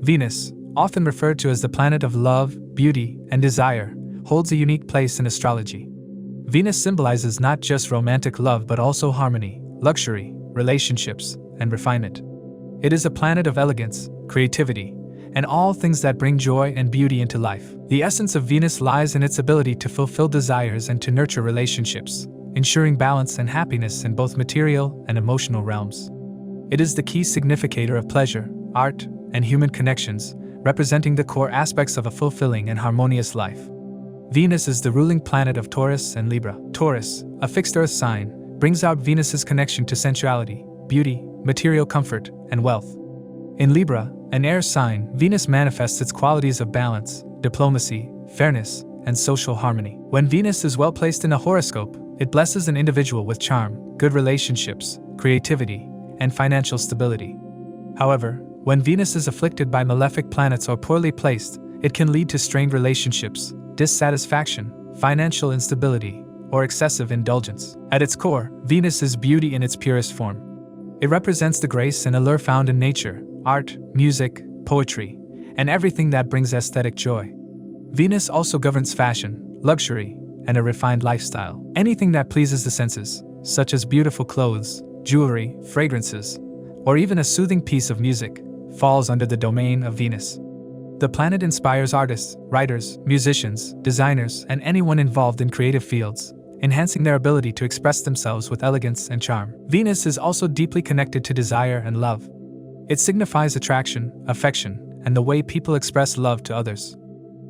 Venus, often referred to as the planet of love, beauty, and desire, holds a unique place in astrology. Venus symbolizes not just romantic love but also harmony, luxury, relationships, and refinement. It is a planet of elegance, creativity, and all things that bring joy and beauty into life. The essence of Venus lies in its ability to fulfill desires and to nurture relationships, ensuring balance and happiness in both material and emotional realms. It is the key significator of pleasure, art, and human connections, representing the core aspects of a fulfilling and harmonious life. Venus is the ruling planet of Taurus and Libra. Taurus, a fixed earth sign, brings out Venus's connection to sensuality, beauty, material comfort, and wealth. In Libra, an air sign, Venus manifests its qualities of balance, diplomacy, fairness, and social harmony. When Venus is well placed in a horoscope, it blesses an individual with charm, good relationships, creativity, and financial stability. However, when Venus is afflicted by malefic planets or poorly placed, it can lead to strained relationships, dissatisfaction, financial instability, or excessive indulgence. At its core, Venus is beauty in its purest form. It represents the grace and allure found in nature, art, music, poetry, and everything that brings aesthetic joy. Venus also governs fashion, luxury, and a refined lifestyle. Anything that pleases the senses, such as beautiful clothes, jewelry, fragrances, or even a soothing piece of music, falls under the domain of Venus. The planet inspires artists, writers, musicians, designers, and anyone involved in creative fields, enhancing their ability to express themselves with elegance and charm. Venus is also deeply connected to desire and love. It signifies attraction, affection, and the way people express love to others.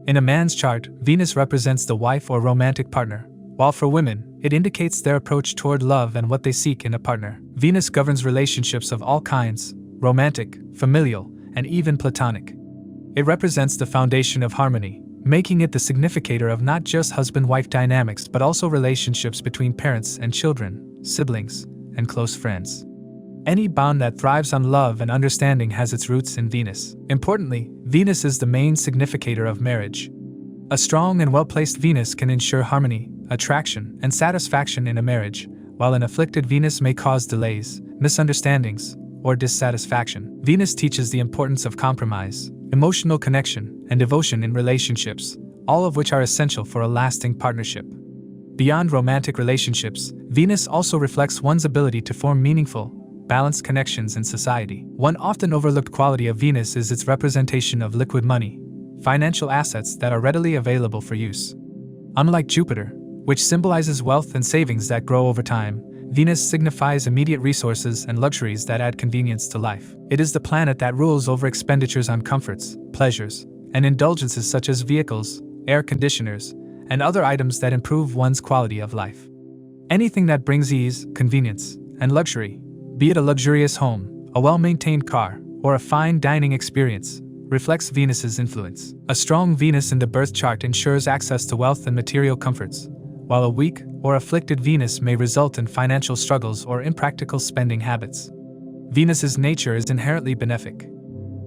In a man's chart, Venus represents the wife or romantic partner, while for women, it indicates their approach toward love and what they seek in a partner. Venus governs relationships of all kinds, romantic, familial, and even platonic. It represents the foundation of harmony, making it the significator of not just husband-wife dynamics but also relationships between parents and children, siblings, and close friends. Any bond that thrives on love and understanding has its roots in Venus. Importantly, Venus is the main significator of marriage. A strong and well-placed Venus can ensure harmony, attraction, and satisfaction in a marriage, while an afflicted Venus may cause delays, misunderstandings, or dissatisfaction. Venus teaches the importance of compromise, emotional connection, and devotion in relationships, all of which are essential for a lasting partnership. Beyond romantic relationships, Venus also reflects one's ability to form meaningful, balanced connections in society. One often overlooked quality of Venus is its representation of liquid money, financial assets that are readily available for use. Unlike Jupiter, which symbolizes wealth and savings that grow over time, Venus signifies immediate resources and luxuries that add convenience to life. It is the planet that rules over expenditures on comforts, pleasures, and indulgences such as vehicles, air conditioners, and other items that improve one's quality of life. Anything that brings ease, convenience, and luxury, be it a luxurious home, a well-maintained car, or a fine dining experience, reflects Venus's influence. A strong Venus in the birth chart ensures access to wealth and material comforts, while a weak or afflicted Venus may result in financial struggles or impractical spending habits. Venus's nature is inherently benefic.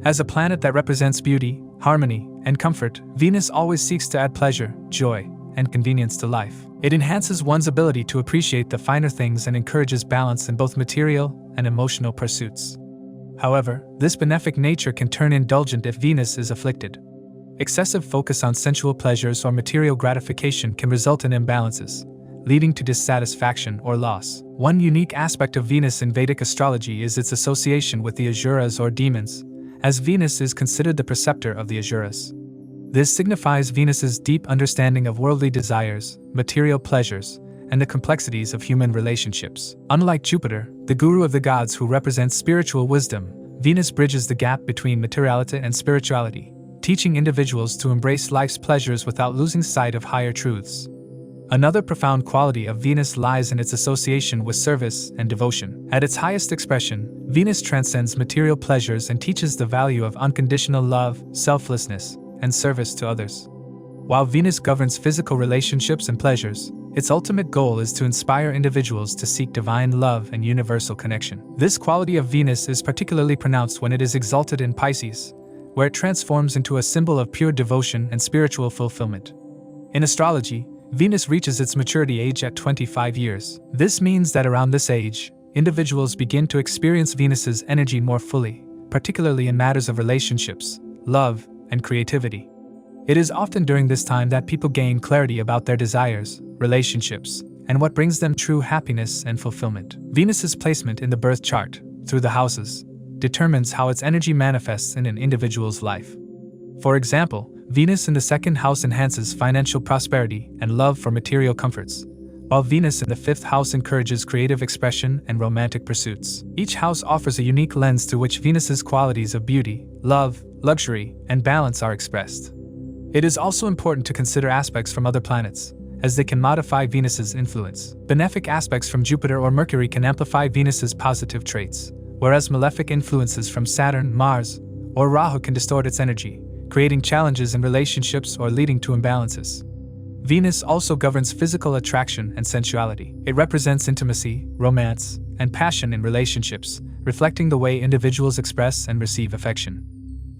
As a planet that represents beauty, harmony, and comfort, Venus always seeks to add pleasure, joy, and convenience to life. It enhances one's ability to appreciate the finer things and encourages balance in both material and emotional pursuits. However, this benefic nature can turn indulgent if Venus is afflicted. Excessive focus on sensual pleasures or material gratification can result in imbalances, leading to dissatisfaction or loss. One unique aspect of Venus in Vedic astrology is its association with the Asuras or demons, as Venus is considered the preceptor of the Asuras. This signifies Venus's deep understanding of worldly desires, material pleasures, and the complexities of human relationships. Unlike Jupiter, the guru of the gods who represents spiritual wisdom, Venus bridges the gap between materiality and spirituality, teaching individuals to embrace life's pleasures without losing sight of higher truths. Another profound quality of Venus lies in its association with service and devotion. At its highest expression, Venus transcends material pleasures and teaches the value of unconditional love, selflessness, and service to others. While Venus governs physical relationships and pleasures, its ultimate goal is to inspire individuals to seek divine love and universal connection. This quality of Venus is particularly pronounced when it is exalted in Pisces, where it transforms into a symbol of pure devotion and spiritual fulfillment. In astrology, Venus reaches its maturity age at 25 years. This means that around this age, individuals begin to experience Venus's energy more fully, particularly in matters of relationships, love, and creativity. It is often during this time that people gain clarity about their desires, relationships, and what brings them true happiness and fulfillment. Venus's placement in the birth chart, through the houses, determines how its energy manifests in an individual's life. For example, Venus in the second house enhances financial prosperity and love for material comforts, while Venus in the fifth house encourages creative expression and romantic pursuits. Each house offers a unique lens through which Venus's qualities of beauty, love, luxury, and balance are expressed. It is also important to consider aspects from other planets, as they can modify Venus's influence. Benefic aspects from Jupiter or Mercury can amplify Venus's positive traits, whereas malefic influences from Saturn, Mars, or Rahu can distort its energy, creating challenges in relationships or leading to imbalances. Venus also governs physical attraction and sensuality. It represents intimacy, romance, and passion in relationships, reflecting the way individuals express and receive affection.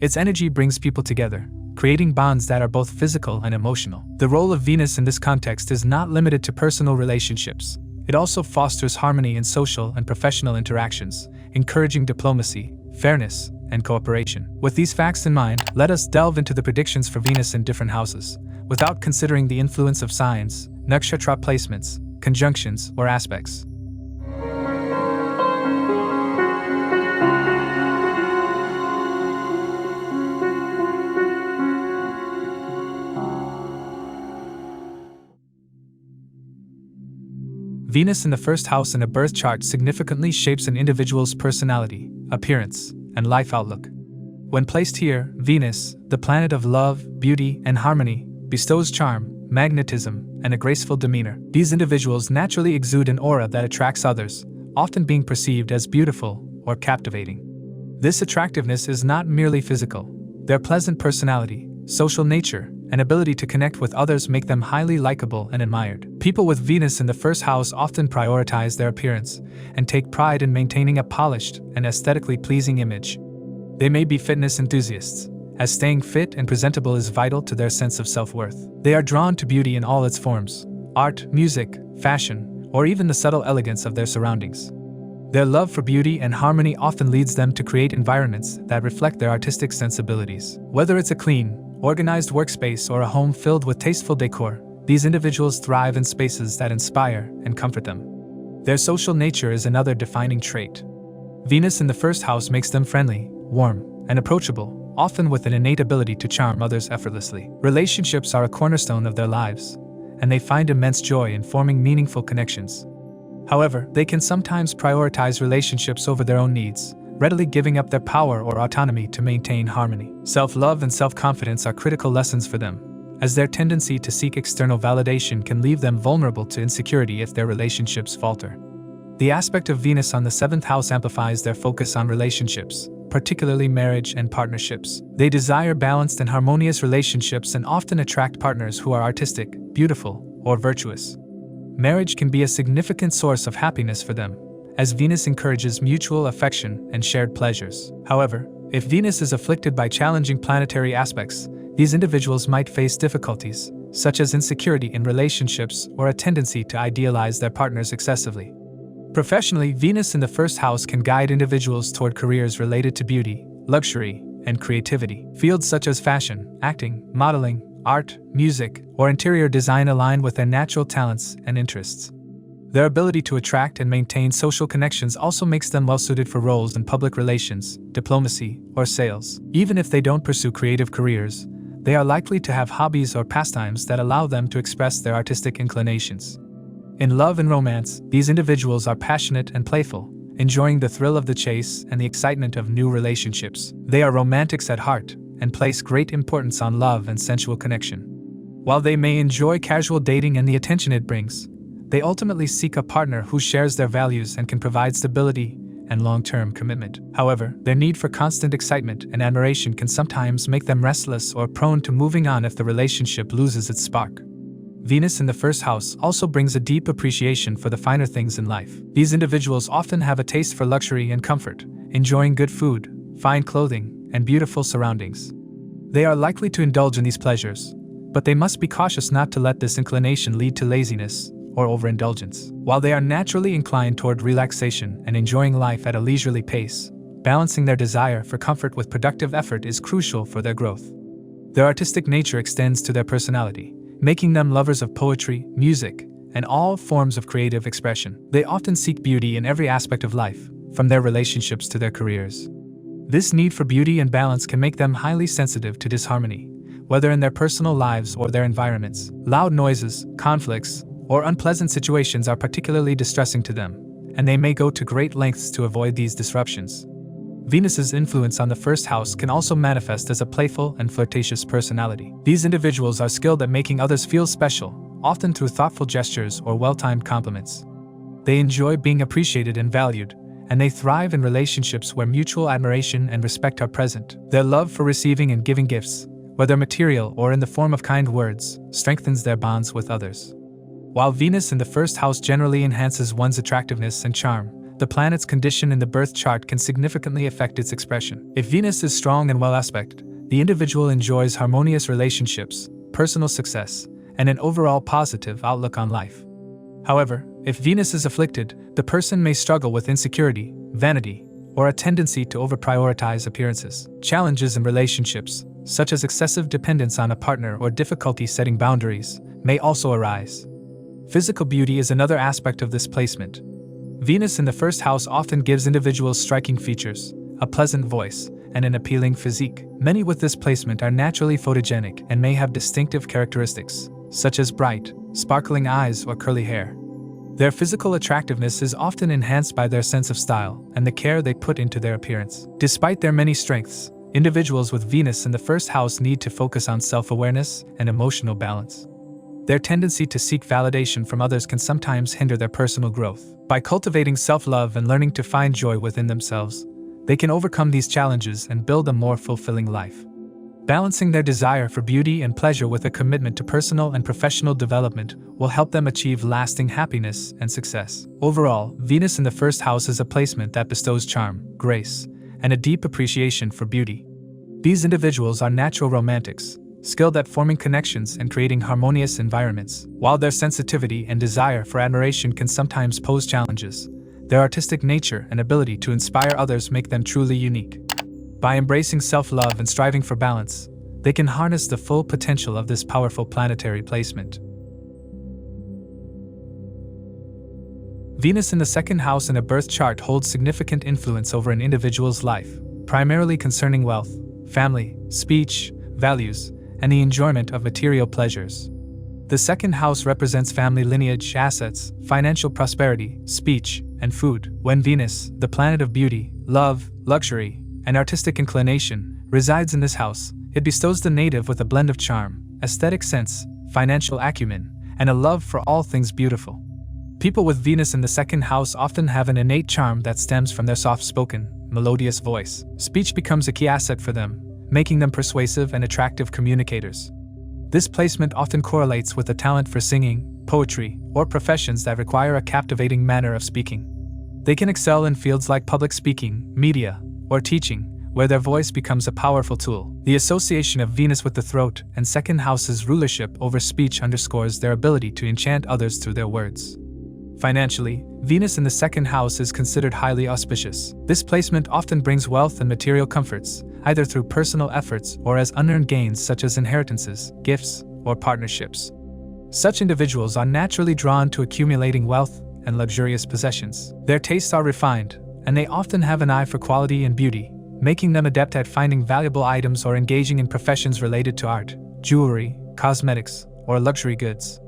Its energy brings people together, creating bonds that are both physical and emotional. The role of Venus in this context is not limited to personal relationships. It also fosters harmony in social and professional interactions, encouraging diplomacy, fairness, and cooperation. With these facts in mind, let us delve into the predictions for Venus in different houses, without considering the influence of signs, nakshatra placements, conjunctions, or aspects. Venus in the first house in a birth chart significantly shapes an individual's personality, appearance, and life outlook. When placed here, Venus, the planet of love, beauty, and harmony, bestows charm, magnetism, and a graceful demeanor. These individuals naturally exude an aura that attracts others, often being perceived as beautiful or captivating. This attractiveness is not merely physical. Their pleasant personality, social nature, and ability to connect with others make them highly likable and admired. People with Venus in the first house often prioritize their appearance and take pride in maintaining a polished and aesthetically pleasing image. They may be fitness enthusiasts, as staying fit and presentable is vital to their sense of self-worth. They are drawn to beauty in all its forms: art, music, fashion, or even the subtle elegance of their surroundings. Their love for beauty and harmony often leads them to create environments that reflect their artistic sensibilities. Whether it's a clean, organized workspace or a home filled with tasteful decor, these individuals thrive in spaces that inspire and comfort them. Their social nature is another defining trait. Venus in the first house makes them friendly, warm, and approachable, often with an innate ability to charm others effortlessly. Relationships are a cornerstone of their lives, and they find immense joy in forming meaningful connections. However, they can sometimes prioritize relationships over their own needs, readily giving up their power or autonomy to maintain harmony. Self-love and self-confidence are critical lessons for them, as their tendency to seek external validation can leave them vulnerable to insecurity if their relationships falter. The aspect of Venus on the 7th house amplifies their focus on relationships, particularly marriage and partnerships. They desire balanced and harmonious relationships and often attract partners who are artistic, beautiful, or virtuous. Marriage can be a significant source of happiness for them, as Venus encourages mutual affection and shared pleasures. However, if Venus is afflicted by challenging planetary aspects, these individuals might face difficulties, such as insecurity in relationships or a tendency to idealize their partners excessively. Professionally, Venus in the first house can guide individuals toward careers related to beauty, luxury, and creativity. Fields such as fashion, acting, modeling, art, music, or interior design align with their natural talents and interests. Their ability to attract and maintain social connections also makes them well-suited for roles in public relations, diplomacy, or sales. Even if they don't pursue creative careers, they are likely to have hobbies or pastimes that allow them to express their artistic inclinations. In love and romance, these individuals are passionate and playful, enjoying the thrill of the chase and the excitement of new relationships. They are romantics at heart and place great importance on love and sensual connection. While they may enjoy casual dating and the attention it brings, they ultimately seek a partner who shares their values and can provide stability and long-term commitment. However, their need for constant excitement and admiration can sometimes make them restless or prone to moving on if the relationship loses its spark. Venus in the first house also brings a deep appreciation for the finer things in life. These individuals often have a taste for luxury and comfort, enjoying good food, fine clothing, and beautiful surroundings. They are likely to indulge in these pleasures, but they must be cautious not to let this inclination lead to laziness or overindulgence. While they are naturally inclined toward relaxation and enjoying life at a leisurely pace, balancing their desire for comfort with productive effort is crucial for their growth. Their artistic nature extends to their personality, making them lovers of poetry, music, and all forms of creative expression. They often seek beauty in every aspect of life, from their relationships to their careers. This need for beauty and balance can make them highly sensitive to disharmony, whether in their personal lives or their environments. Loud noises, conflicts, or unpleasant situations are particularly distressing to them, and they may go to great lengths to avoid these disruptions. Venus's influence on the first house can also manifest as a playful and flirtatious personality. These individuals are skilled at making others feel special, often through thoughtful gestures or well-timed compliments. They enjoy being appreciated and valued, and they thrive in relationships where mutual admiration and respect are present. Their love for receiving and giving gifts, whether material or in the form of kind words, strengthens their bonds with others. While Venus in the first house generally enhances one's attractiveness and charm, the planet's condition in the birth chart can significantly affect its expression. If Venus is strong and well-aspected, the individual enjoys harmonious relationships, personal success, and an overall positive outlook on life. However, if Venus is afflicted, the person may struggle with insecurity, vanity, or a tendency to over-prioritize appearances. Challenges in relationships, such as excessive dependence on a partner or difficulty setting boundaries, may also arise. Physical beauty is another aspect of this placement. Venus in the first house often gives individuals striking features, a pleasant voice, and an appealing physique. Many with this placement are naturally photogenic and may have distinctive characteristics, such as bright, sparkling eyes or curly hair. Their physical attractiveness is often enhanced by their sense of style and the care they put into their appearance. Despite their many strengths, individuals with Venus in the first house need to focus on self-awareness and emotional balance. Their tendency to seek validation from others can sometimes hinder their personal growth. By cultivating self-love and learning to find joy within themselves, they can overcome these challenges and build a more fulfilling life. Balancing their desire for beauty and pleasure with a commitment to personal and professional development will help them achieve lasting happiness and success. Overall, Venus in the first house is a placement that bestows charm, grace, and a deep appreciation for beauty. These individuals are natural romantics, skilled at forming connections and creating harmonious environments. While their sensitivity and desire for admiration can sometimes pose challenges, their artistic nature and ability to inspire others make them truly unique. By embracing self-love and striving for balance, they can harness the full potential of this powerful planetary placement. Venus in the second house in a birth chart holds significant influence over an individual's life, primarily concerning wealth, family, speech, values, and the enjoyment of material pleasures. The second house represents family lineage, assets, financial prosperity, speech, and food. When Venus, the planet of beauty, love, luxury, and artistic inclination, resides in this house, it bestows the native with a blend of charm, aesthetic sense, financial acumen, and a love for all things beautiful. People with Venus in the second house often have an innate charm that stems from their soft-spoken, melodious voice. Speech becomes a key asset for them, making them persuasive and attractive communicators. This placement often correlates with a talent for singing, poetry, or professions that require a captivating manner of speaking. They can excel in fields like public speaking, media, or teaching, where their voice becomes a powerful tool. The association of Venus with the throat and second house's rulership over speech underscores their ability to enchant others through their words. Financially, Venus in the second house is considered highly auspicious. This placement often brings wealth and material comforts, either through personal efforts or as unearned gains such as inheritances, gifts, or partnerships. Such individuals are naturally drawn to accumulating wealth and luxurious possessions. Their tastes are refined, and they often have an eye for quality and beauty, making them adept at finding valuable items or engaging in professions related to art, jewelry, cosmetics, or luxury goods.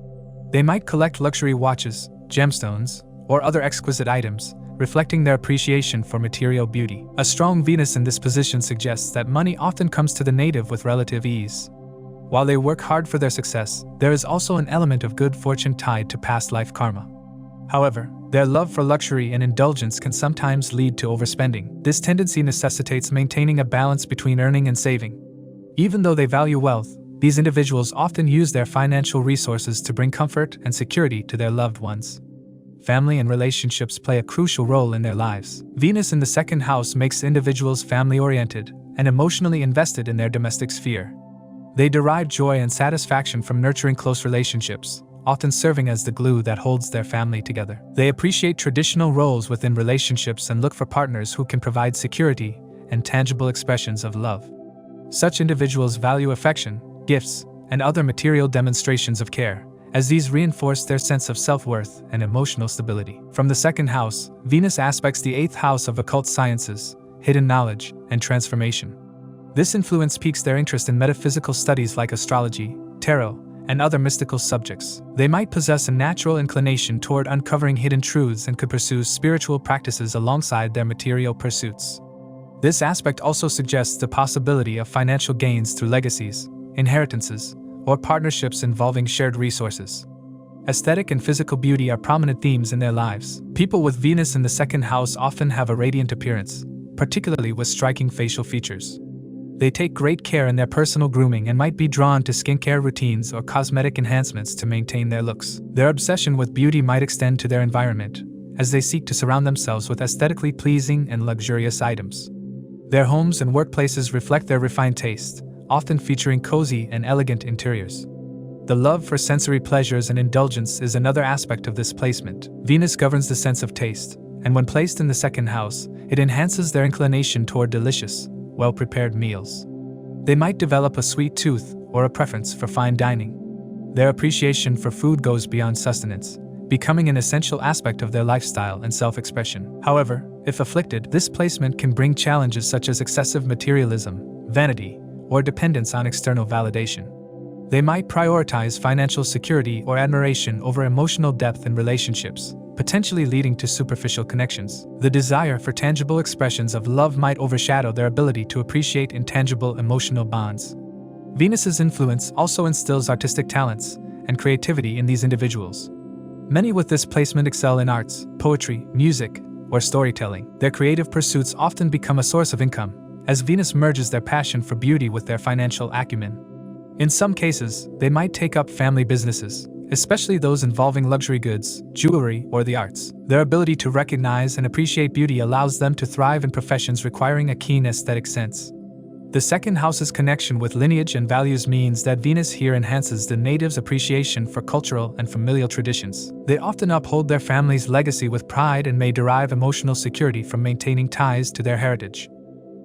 They might collect luxury watches, gemstones, or other exquisite items, reflecting their appreciation for material beauty. A strong Venus in this position suggests that money often comes to the native with relative ease. While they work hard for their success, there is also an element of good fortune tied to past life karma. However, their love for luxury and indulgence can sometimes lead to overspending. This tendency necessitates maintaining a balance between earning and saving. Even though they value wealth, these individuals often use their financial resources to bring comfort and security to their loved ones. Family and relationships play a crucial role in their lives. Venus in the second house makes individuals family-oriented and emotionally invested in their domestic sphere. They derive joy and satisfaction from nurturing close relationships, often serving as the glue that holds their family together. They appreciate traditional roles within relationships and look for partners who can provide security and tangible expressions of love. Such individuals value affection, gifts, and other material demonstrations of care, as these reinforce their sense of self-worth and emotional stability. From the second house, Venus aspects the eighth house of occult sciences, hidden knowledge, and transformation. This influence piques their interest in metaphysical studies like astrology, tarot, and other mystical subjects. They might possess a natural inclination toward uncovering hidden truths and could pursue spiritual practices alongside their material pursuits. This aspect also suggests the possibility of financial gains through legacies, inheritances, or partnerships involving shared resources. Aesthetic and physical beauty are prominent themes in their lives. People with Venus in the second house often have a radiant appearance, particularly with striking facial features. They take great care in their personal grooming and might be drawn to skincare routines or cosmetic enhancements to maintain their looks. Their obsession with beauty might extend to their environment, as they seek to surround themselves with aesthetically pleasing and luxurious items. Their homes and workplaces reflect their refined taste, often featuring cozy and elegant interiors. The love for sensory pleasures and indulgence is another aspect of this placement. Venus governs the sense of taste, and when placed in the second house, it enhances their inclination toward delicious, well-prepared meals. They might develop a sweet tooth or a preference for fine dining. Their appreciation for food goes beyond sustenance, becoming an essential aspect of their lifestyle and self-expression. However, if afflicted, this placement can bring challenges such as excessive materialism, vanity, or dependence on external validation. They might prioritize financial security or admiration over emotional depth in relationships, potentially leading to superficial connections. The desire for tangible expressions of love might overshadow their ability to appreciate intangible emotional bonds. Venus's influence also instills artistic talents and creativity in these individuals. Many with this placement excel in arts, poetry, music, or storytelling. Their creative pursuits often become a source of income, as Venus merges their passion for beauty with their financial acumen. In some cases, they might take up family businesses, especially those involving luxury goods, jewelry, or the arts. Their ability to recognize and appreciate beauty allows them to thrive in professions requiring a keen aesthetic sense. The second house's connection with lineage and values means that Venus here enhances the native's appreciation for cultural and familial traditions. They often uphold their family's legacy with pride and may derive emotional security from maintaining ties to their heritage.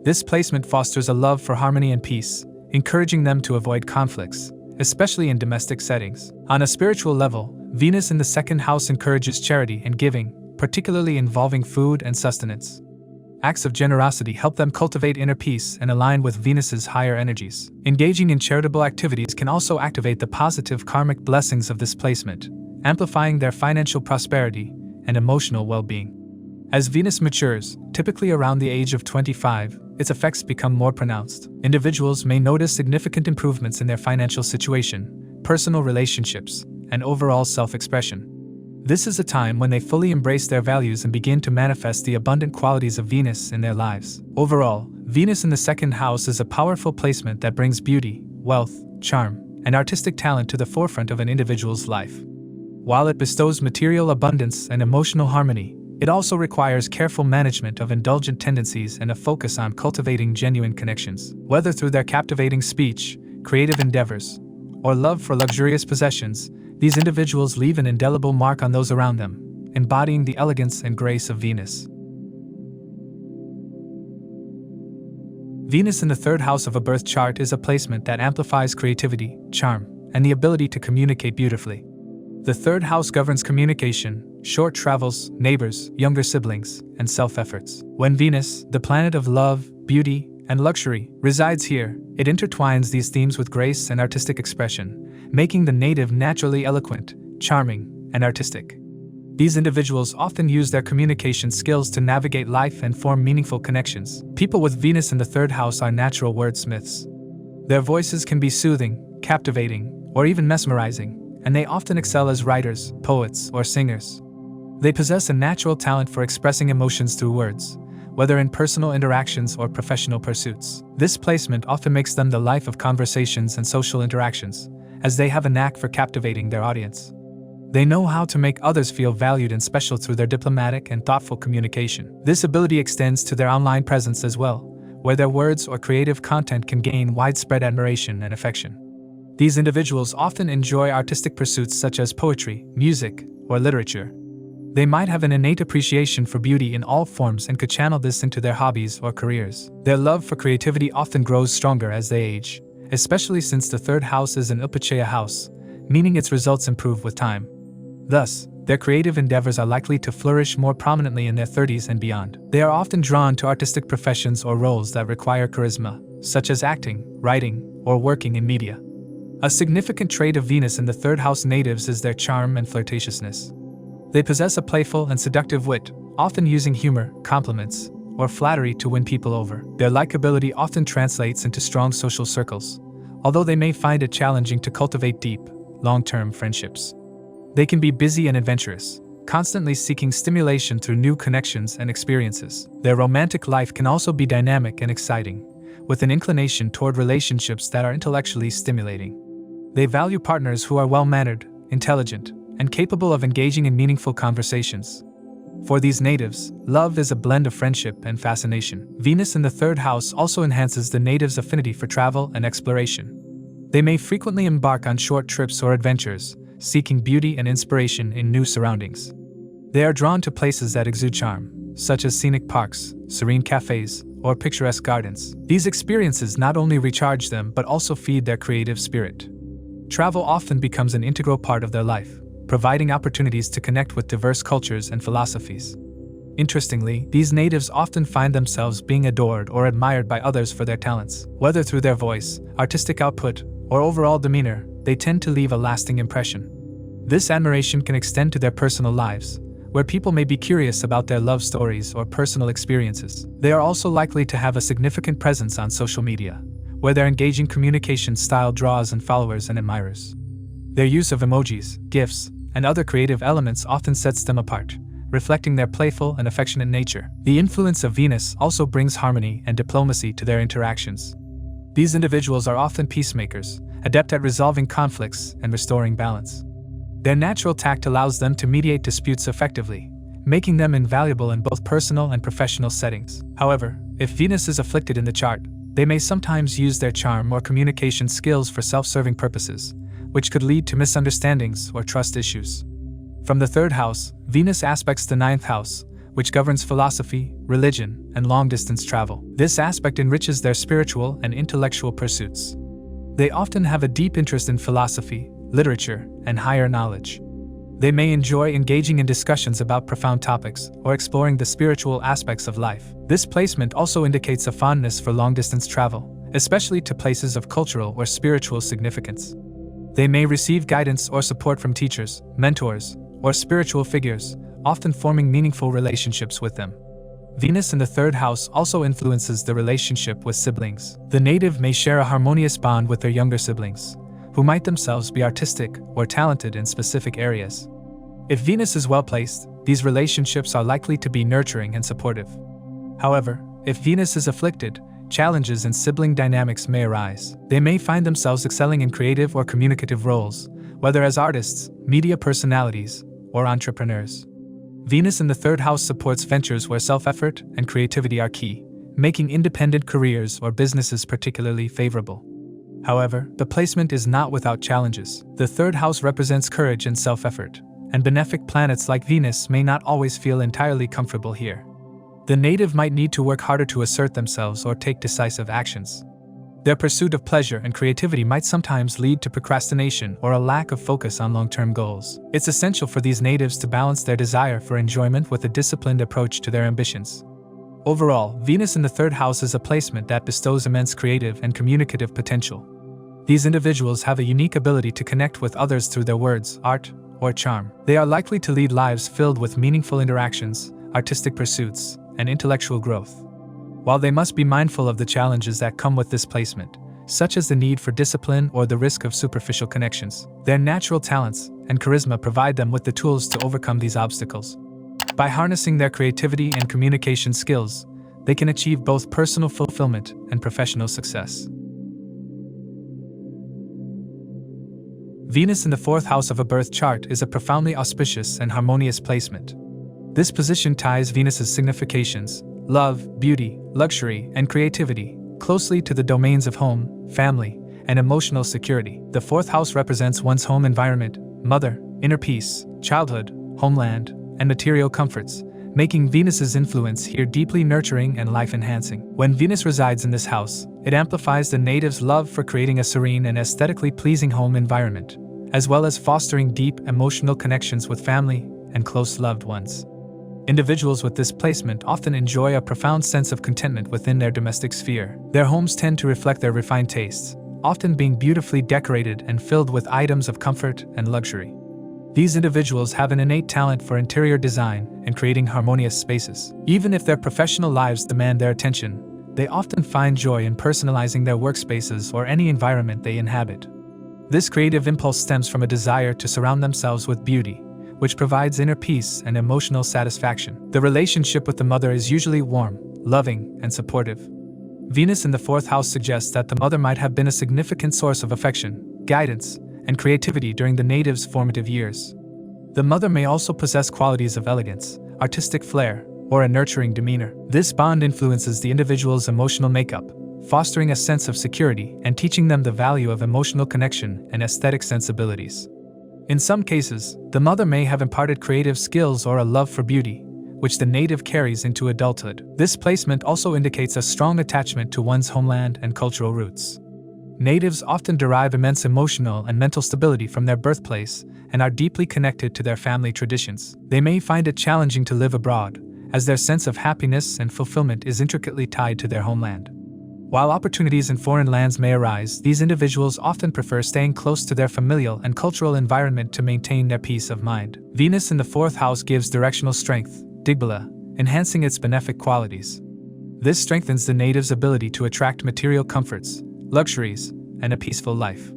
This placement fosters a love for harmony and peace, encouraging them to avoid conflicts, especially in domestic settings. On a spiritual level, Venus in the second house encourages charity and giving, particularly involving food and sustenance. Acts of generosity help them cultivate inner peace and align with Venus's higher energies. Engaging in charitable activities can also activate the positive karmic blessings of this placement, amplifying their financial prosperity and emotional well-being. As Venus matures, typically around the age of 25, its effects become more pronounced. Individuals may notice significant improvements in their financial situation, personal relationships, and overall self-expression. This is a time when they fully embrace their values and begin to manifest the abundant qualities of Venus in their lives. Overall, Venus in the second house is a powerful placement that brings beauty, wealth, charm, and artistic talent to the forefront of an individual's life. While it bestows material abundance and emotional harmony, it also requires careful management of indulgent tendencies and a focus on cultivating genuine connections. Whether through their captivating speech, creative endeavors, or love for luxurious possessions, these individuals leave an indelible mark on those around them, embodying the elegance and grace of Venus. Venus in the third house of a birth chart is a placement that amplifies creativity, charm, and the ability to communicate beautifully. The third house governs communication, short travels, neighbors, younger siblings, and self-efforts. When Venus, the planet of love, beauty, and luxury, resides here, it intertwines these themes with grace and artistic expression, making the native naturally eloquent, charming, and artistic. These individuals often use their communication skills to navigate life and form meaningful connections. People with Venus in the third house are natural wordsmiths. Their voices can be soothing, captivating, or even mesmerizing, and they often excel as writers, poets, or singers. They possess a natural talent for expressing emotions through words, whether in personal interactions or professional pursuits. This placement often makes them the life of conversations and social interactions, as they have a knack for captivating their audience. They know how to make others feel valued and special through their diplomatic and thoughtful communication. This ability extends to their online presence as well, where their words or creative content can gain widespread admiration and affection. These individuals often enjoy artistic pursuits such as poetry, music, or literature. They might have an innate appreciation for beauty in all forms and could channel this into their hobbies or careers. Their love for creativity often grows stronger as they age, especially since the third house is an upachaya house, meaning its results improve with time. Thus, their creative endeavors are likely to flourish more prominently in their 30s and beyond. They are often drawn to artistic professions or roles that require charisma, such as acting, writing, or working in media. A significant trait of Venus in the third house natives is their charm and flirtatiousness. They possess a playful and seductive wit, often using humor, compliments, or flattery to win people over. Their likability often translates into strong social circles, although they may find it challenging to cultivate deep, long-term friendships. They can be busy and adventurous, constantly seeking stimulation through new connections and experiences. Their romantic life can also be dynamic and exciting, with an inclination toward relationships that are intellectually stimulating. They value partners who are well-mannered, intelligent, and capable of engaging in meaningful conversations. For these natives, love is a blend of friendship and fascination. Venus in the third house also enhances the natives' affinity for travel and exploration. They may frequently embark on short trips or adventures, seeking beauty and inspiration in new surroundings. They are drawn to places that exude charm, such as scenic parks, serene cafes, or picturesque gardens. These experiences not only recharge them but also feed their creative spirit. Travel often becomes an integral part of their life, providing opportunities to connect with diverse cultures and philosophies. Interestingly, these natives often find themselves being adored or admired by others for their talents. Whether through their voice, artistic output, or overall demeanor, they tend to leave a lasting impression. This admiration can extend to their personal lives, where people may be curious about their love stories or personal experiences. They are also likely to have a significant presence on social media, where their engaging communication style draws in followers and admirers. Their use of emojis, GIFs, and other creative elements often sets them apart, reflecting their playful and affectionate nature. The influence of Venus also brings harmony and diplomacy to their interactions. These individuals are often peacemakers, adept at resolving conflicts and restoring balance. Their natural tact allows them to mediate disputes effectively, making them invaluable in both personal and professional settings. However, if Venus is afflicted in the chart, they may sometimes use their charm or communication skills for self-serving purposes, which could lead to misunderstandings or trust issues. From the third house, Venus aspects the ninth house, which governs philosophy, religion, and long-distance travel. This aspect enriches their spiritual and intellectual pursuits. They often have a deep interest in philosophy, literature, and higher knowledge. They may enjoy engaging in discussions about profound topics or exploring the spiritual aspects of life. This placement also indicates a fondness for long-distance travel, especially to places of cultural or spiritual significance. They may receive guidance or support from teachers, mentors, or spiritual figures, often forming meaningful relationships with them. Venus in the third house also influences the relationship with siblings. The native may share a harmonious bond with their younger siblings, who might themselves be artistic or talented in specific areas. If Venus is well placed, these relationships are likely to be nurturing and supportive. However, if Venus is afflicted, challenges in sibling dynamics may arise. They may find themselves excelling in creative or communicative roles, whether as artists, media personalities, or entrepreneurs. Venus in the third house supports ventures where self-effort and creativity are key, making independent careers or businesses particularly favorable. However, the placement is not without challenges. The third house represents courage and self-effort, and benefic planets like Venus may not always feel entirely comfortable here. The native might need to work harder to assert themselves or take decisive actions. Their pursuit of pleasure and creativity might sometimes lead to procrastination or a lack of focus on long-term goals. It's essential for these natives to balance their desire for enjoyment with a disciplined approach to their ambitions. Overall, Venus in the third house is a placement that bestows immense creative and communicative potential. These individuals have a unique ability to connect with others through their words, art, or charm. They are likely to lead lives filled with meaningful interactions, artistic pursuits, and intellectual growth. While they must be mindful of the challenges that come with this placement, such as the need for discipline or the risk of superficial connections, their natural talents and charisma provide them with the tools to overcome these obstacles. By harnessing their creativity and communication skills, they can achieve both personal fulfillment and professional success. Venus in the fourth house of a birth chart is a profoundly auspicious and harmonious placement. This position ties Venus's significations, love, beauty, luxury, and creativity, closely to the domains of home, family, and emotional security. The fourth house represents one's home environment, mother, inner peace, childhood, homeland, and material comforts, making Venus's influence here deeply nurturing and life-enhancing. When Venus resides in this house, it amplifies the native's love for creating a serene and aesthetically pleasing home environment, as well as fostering deep emotional connections with family and close loved ones. Individuals with this placement often enjoy a profound sense of contentment within their domestic sphere. Their homes tend to reflect their refined tastes, often being beautifully decorated and filled with items of comfort and luxury. These individuals have an innate talent for interior design and creating harmonious spaces. Even if their professional lives demand their attention, they often find joy in personalizing their workspaces or any environment they inhabit. This creative impulse stems from a desire to surround themselves with beauty, which provides inner peace and emotional satisfaction. The relationship with the mother is usually warm, loving, and supportive. Venus in the fourth house suggests that the mother might have been a significant source of affection, guidance, and creativity during the native's formative years. The mother may also possess qualities of elegance, artistic flair, or a nurturing demeanor. This bond influences the individual's emotional makeup, fostering a sense of security and teaching them the value of emotional connection and aesthetic sensibilities. In some cases, the mother may have imparted creative skills or a love for beauty, which the native carries into adulthood. This placement also indicates a strong attachment to one's homeland and cultural roots. Natives often derive immense emotional and mental stability from their birthplace and are deeply connected to their family traditions. They may find it challenging to live abroad, as their sense of happiness and fulfillment is intricately tied to their homeland. While opportunities in foreign lands may arise, these individuals often prefer staying close to their familial and cultural environment to maintain their peace of mind. Venus in the fourth house gives directional strength, Digbala, enhancing its benefic qualities. This strengthens the native's ability to attract material comforts, luxuries, and a peaceful life.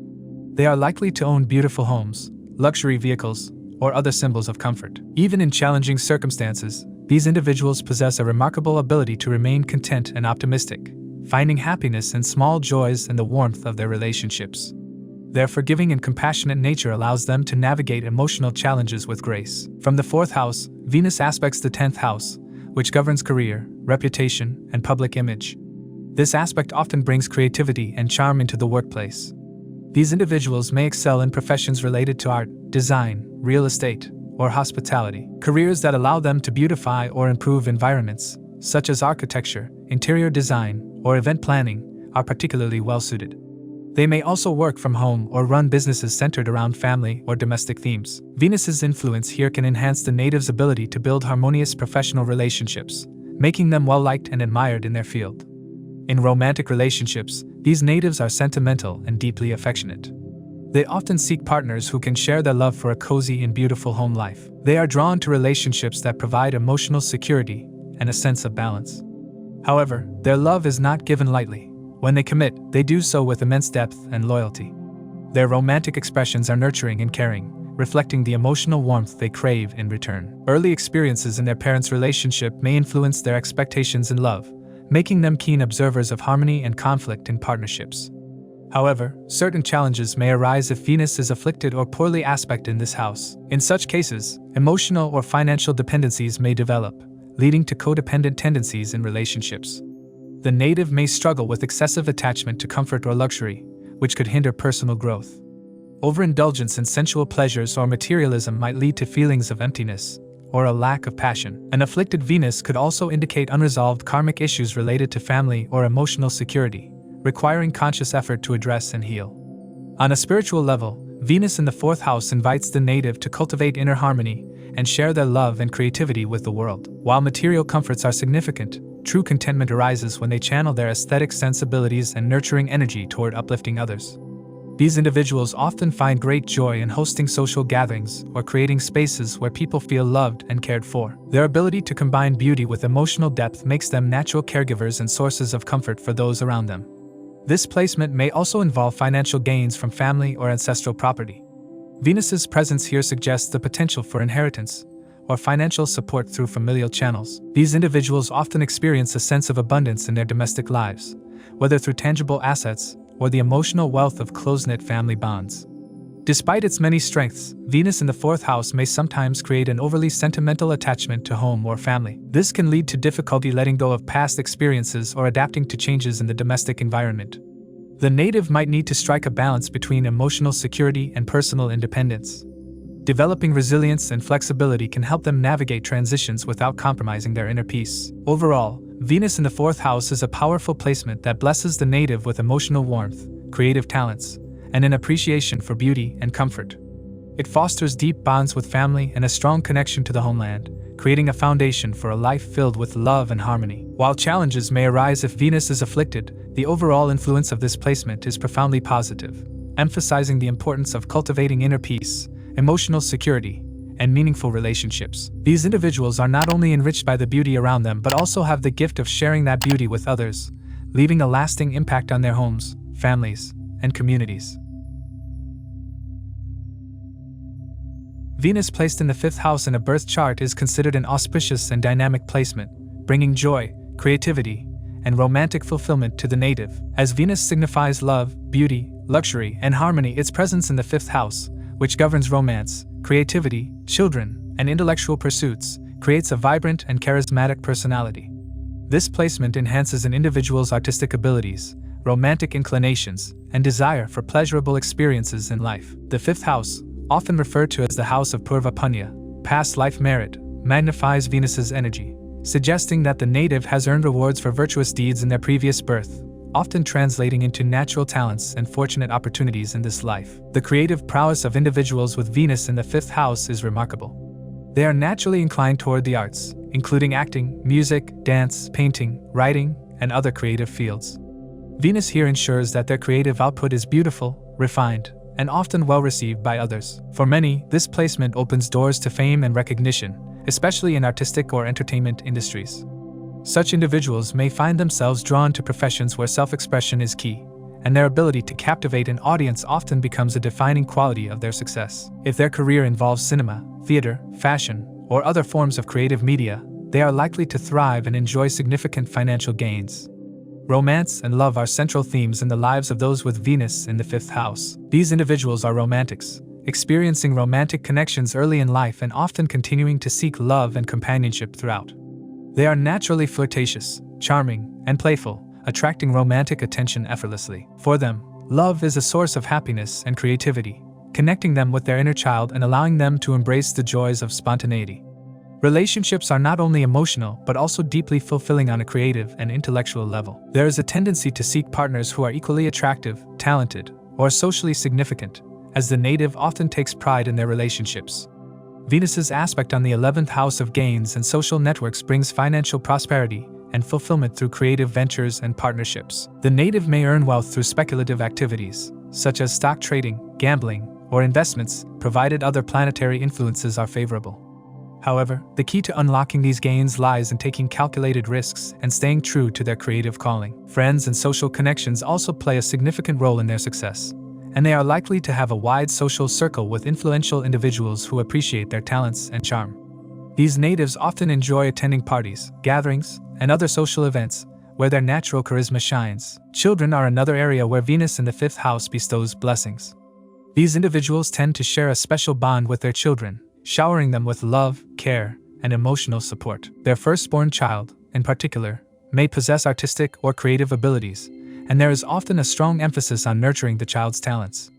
They are likely to own beautiful homes, luxury vehicles, or other symbols of comfort. Even in challenging circumstances, these individuals possess a remarkable ability to remain content and optimistic, finding happiness in small joys and the warmth of their relationships. Their forgiving and compassionate nature allows them to navigate emotional challenges with grace. From the fourth house, Venus aspects the 10th house, which governs career, reputation, and public image. This aspect often brings creativity and charm into the workplace. These individuals may excel in professions related to art, design, real estate, or hospitality. Careers that allow them to beautify or improve environments, such as architecture, interior design, or event planning, are particularly well-suited. They may also work from home or run businesses centered around family or domestic themes. Venus's influence here can enhance the native's ability to build harmonious professional relationships, making them well-liked and admired in their field. In romantic relationships, these natives are sentimental and deeply affectionate. They often seek partners who can share their love for a cozy and beautiful home life. They are drawn to relationships that provide emotional security and a sense of balance. However, their love is not given lightly. When they commit, they do so with immense depth and loyalty. Their romantic expressions are nurturing and caring, reflecting the emotional warmth they crave in return. Early experiences in their parents' relationship may influence their expectations in love, making them keen observers of harmony and conflict in partnerships. However, certain challenges may arise if Venus is afflicted or poorly aspected in this house. In such cases, emotional or financial dependencies may develop, leading to codependent tendencies in relationships. The native may struggle with excessive attachment to comfort or luxury, which could hinder personal growth. Overindulgence in sensual pleasures or materialism might lead to feelings of emptiness or a lack of passion. An afflicted Venus could also indicate unresolved karmic issues related to family or emotional security, requiring conscious effort to address and heal. On a spiritual level, Venus in the fourth house invites the native to cultivate inner harmony and share their love and creativity with the world. While material comforts are significant, true contentment arises when they channel their aesthetic sensibilities and nurturing energy toward uplifting others. These individuals often find great joy in hosting social gatherings or creating spaces where people feel loved and cared for. Their ability to combine beauty with emotional depth makes them natural caregivers and sources of comfort for those around them. This placement may also involve financial gains from family or ancestral property. Venus's presence here suggests the potential for inheritance or financial support through familial channels. These individuals often experience a sense of abundance in their domestic lives, whether through tangible assets or the emotional wealth of close-knit family bonds. Despite its many strengths, Venus in the fourth house may sometimes create an overly sentimental attachment to home or family. This can lead to difficulty letting go of past experiences or adapting to changes in the domestic environment. The native might need to strike a balance between emotional security and personal independence. Developing resilience and flexibility can help them navigate transitions without compromising their inner peace. Overall, Venus in the 4th house is a powerful placement that blesses the native with emotional warmth, creative talents, and an appreciation for beauty and comfort. It fosters deep bonds with family and a strong connection to the homeland, creating a foundation for a life filled with love and harmony. While challenges may arise if Venus is afflicted, the overall influence of this placement is profoundly positive, emphasizing the importance of cultivating inner peace, emotional security, and meaningful relationships. These individuals are not only enriched by the beauty around them but also have the gift of sharing that beauty with others, leaving a lasting impact on their homes, families, and communities. Venus placed in the 5th house in a birth chart is considered an auspicious and dynamic placement, bringing joy, creativity, and romantic fulfillment to the native. As Venus signifies love, beauty, luxury, and harmony, its presence in the 5th house, which governs romance, creativity, children, and intellectual pursuits, creates a vibrant and charismatic personality. This placement enhances an individual's artistic abilities, romantic inclinations, and desire for pleasurable experiences in life. The 5th house, often referred to as the house of Purva Punya, past life merit, magnifies Venus's energy, suggesting that the native has earned rewards for virtuous deeds in their previous birth, often translating into natural talents and fortunate opportunities in this life. The creative prowess of individuals with Venus in the 5th house is remarkable. They are naturally inclined toward the arts, including acting, music, dance, painting, writing, and other creative fields. Venus here ensures that their creative output is beautiful, refined, and often well received by others. For many, this placement opens doors to fame and recognition, especially in artistic or entertainment industries. Such individuals may find themselves drawn to professions where self-expression is key, and their ability to captivate an audience often becomes a defining quality of their success. If their career involves cinema, theater, fashion, or other forms of creative media, they are likely to thrive and enjoy significant financial gains. Romance and love are central themes in the lives of those with Venus in the 5th house. These individuals are romantics, experiencing romantic connections early in life and often continuing to seek love and companionship throughout. They are naturally flirtatious, charming, and playful, attracting romantic attention effortlessly. For them, love is a source of happiness and creativity, connecting them with their inner child and allowing them to embrace the joys of spontaneity. Relationships are not only emotional but also deeply fulfilling on a creative and intellectual level. There is a tendency to seek partners who are equally attractive, talented, or socially significant, as the native often takes pride in their relationships. Venus's aspect on the 11th house of gains and social networks brings financial prosperity and fulfillment through creative ventures and partnerships. The native may earn wealth through speculative activities, such as stock trading, gambling, or investments, provided other planetary influences are favorable. However, the key to unlocking these gains lies in taking calculated risks and staying true to their creative calling. Friends and social connections also play a significant role in their success, and they are likely to have a wide social circle with influential individuals who appreciate their talents and charm. These natives often enjoy attending parties, gatherings, and other social events where their natural charisma shines. Children are another area where Venus in the 5th house bestows blessings. These individuals tend to share a special bond with their children, showering them with love, care, and emotional support. Their firstborn child, in particular, may possess artistic or creative abilities, and there is often a strong emphasis on nurturing the child's talents.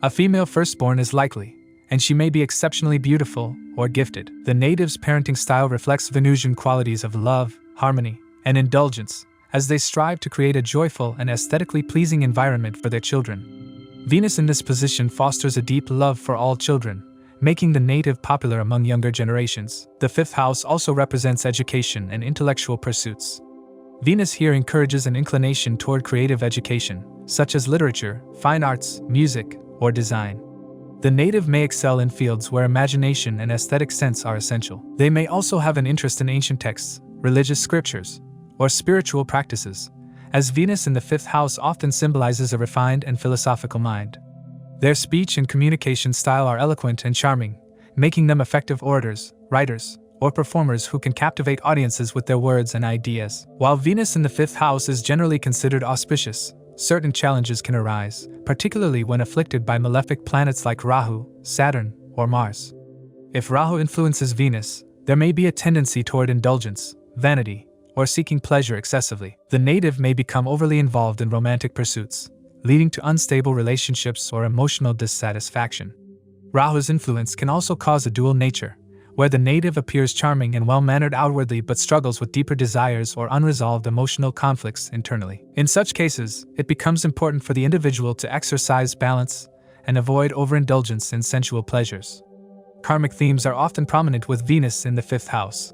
A female firstborn is likely, and she may be exceptionally beautiful or gifted. The native's parenting style reflects Venusian qualities of love, harmony, and indulgence, as they strive to create a joyful and aesthetically pleasing environment for their children. Venus in this position fosters a deep love for all children, making the native popular among younger generations. The 5th house also represents education and intellectual pursuits. Venus here encourages an inclination toward creative education, such as literature, fine arts, music, or design. The native may excel in fields where imagination and aesthetic sense are essential. They may also have an interest in ancient texts, religious scriptures, or spiritual practices, as Venus in the 5th house often symbolizes a refined and philosophical mind. Their speech and communication style are eloquent and charming, making them effective orators, writers, or performers who can captivate audiences with their words and ideas. While Venus in the 5th house is generally considered auspicious, certain challenges can arise, particularly when afflicted by malefic planets like Rahu, Saturn, or Mars. If Rahu influences Venus, there may be a tendency toward indulgence, vanity, or seeking pleasure excessively. The native may become overly involved in romantic pursuits, leading to unstable relationships or emotional dissatisfaction. Rahu's influence can also cause a dual nature, where the native appears charming and well-mannered outwardly but struggles with deeper desires or unresolved emotional conflicts internally. In such cases, it becomes important for the individual to exercise balance and avoid overindulgence in sensual pleasures. Karmic themes are often prominent with Venus in the 5th house.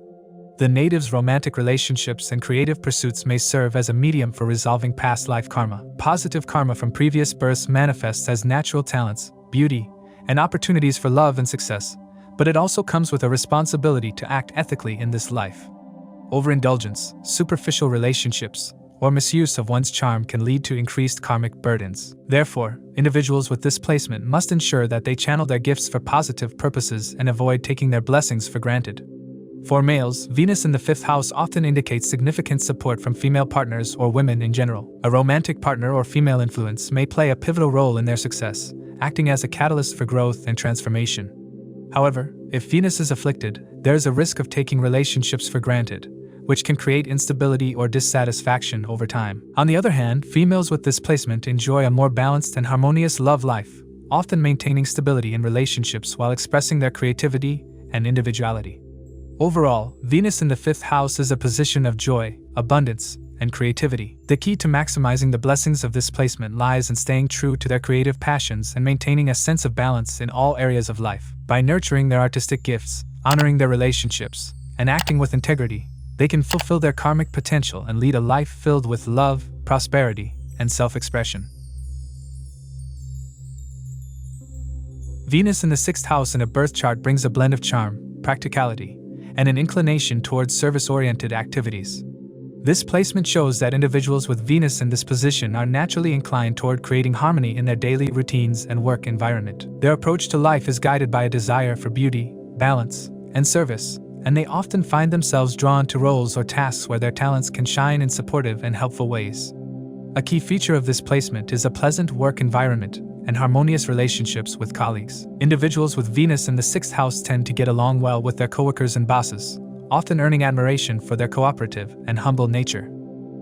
The native's romantic relationships and creative pursuits may serve as a medium for resolving past life karma. Positive karma from previous births manifests as natural talents, beauty, and opportunities for love and success, but it also comes with a responsibility to act ethically in this life. Overindulgence, superficial relationships, or misuse of one's charm can lead to increased karmic burdens. Therefore, individuals with this placement must ensure that they channel their gifts for positive purposes and avoid taking their blessings for granted. For males, Venus in the 5th house often indicates significant support from female partners or women in general. A romantic partner or female influence may play a pivotal role in their success, acting as a catalyst for growth and transformation. However, if Venus is afflicted, there is a risk of taking relationships for granted, which can create instability or dissatisfaction over time. On the other hand, females with this placement enjoy a more balanced and harmonious love life, often maintaining stability in relationships while expressing their creativity and individuality. Overall, Venus in the 5th house is a position of joy, abundance, and creativity. The key to maximizing the blessings of this placement lies in staying true to their creative passions and maintaining a sense of balance in all areas of life. By nurturing their artistic gifts, honoring their relationships, and acting with integrity, they can fulfill their karmic potential and lead a life filled with love, prosperity, and self-expression. Venus in the 6th house in a birth chart brings a blend of charm, practicality, and an inclination towards service-oriented activities. This placement shows that individuals with Venus in this position are naturally inclined toward creating harmony in their daily routines and work environment. Their approach to life is guided by a desire for beauty, balance, and service, and they often find themselves drawn to roles or tasks where their talents can shine in supportive and helpful ways. A key feature of this placement is a pleasant work environment and harmonious relationships with colleagues. Individuals with Venus in the 6th house tend to get along well with their coworkers and bosses, often earning admiration for their cooperative and humble nature.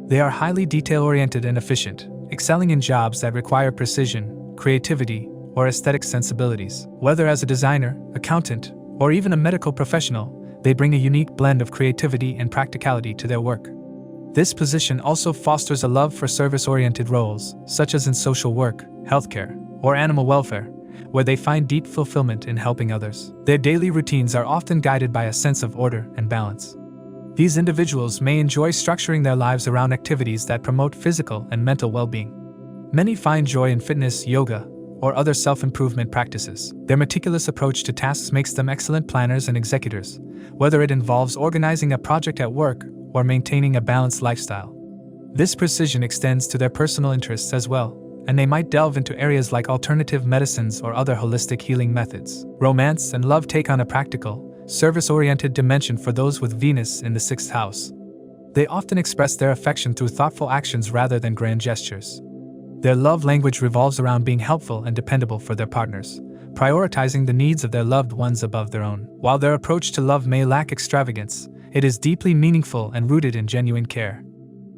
They are highly detail-oriented and efficient, excelling in jobs that require precision, creativity, or aesthetic sensibilities. Whether as a designer, accountant, or even a medical professional, they bring a unique blend of creativity and practicality to their work. This position also fosters a love for service-oriented roles, such as in social work, healthcare, or animal welfare, where they find deep fulfillment in helping others. Their daily routines are often guided by a sense of order and balance. These individuals may enjoy structuring their lives around activities that promote physical and mental well-being. Many find joy in fitness, yoga, or other self-improvement practices. Their meticulous approach to tasks makes them excellent planners and executors, whether it involves organizing a project at work or maintaining a balanced lifestyle. This precision extends to their personal interests as well, and they might delve into areas like alternative medicines or other holistic healing methods. Romance and love take on a practical, service-oriented dimension for those with Venus in the 6th house. They often express their affection through thoughtful actions rather than grand gestures. Their love language revolves around being helpful and dependable for their partners, prioritizing the needs of their loved ones above their own. While their approach to love may lack extravagance, it is deeply meaningful and rooted in genuine care.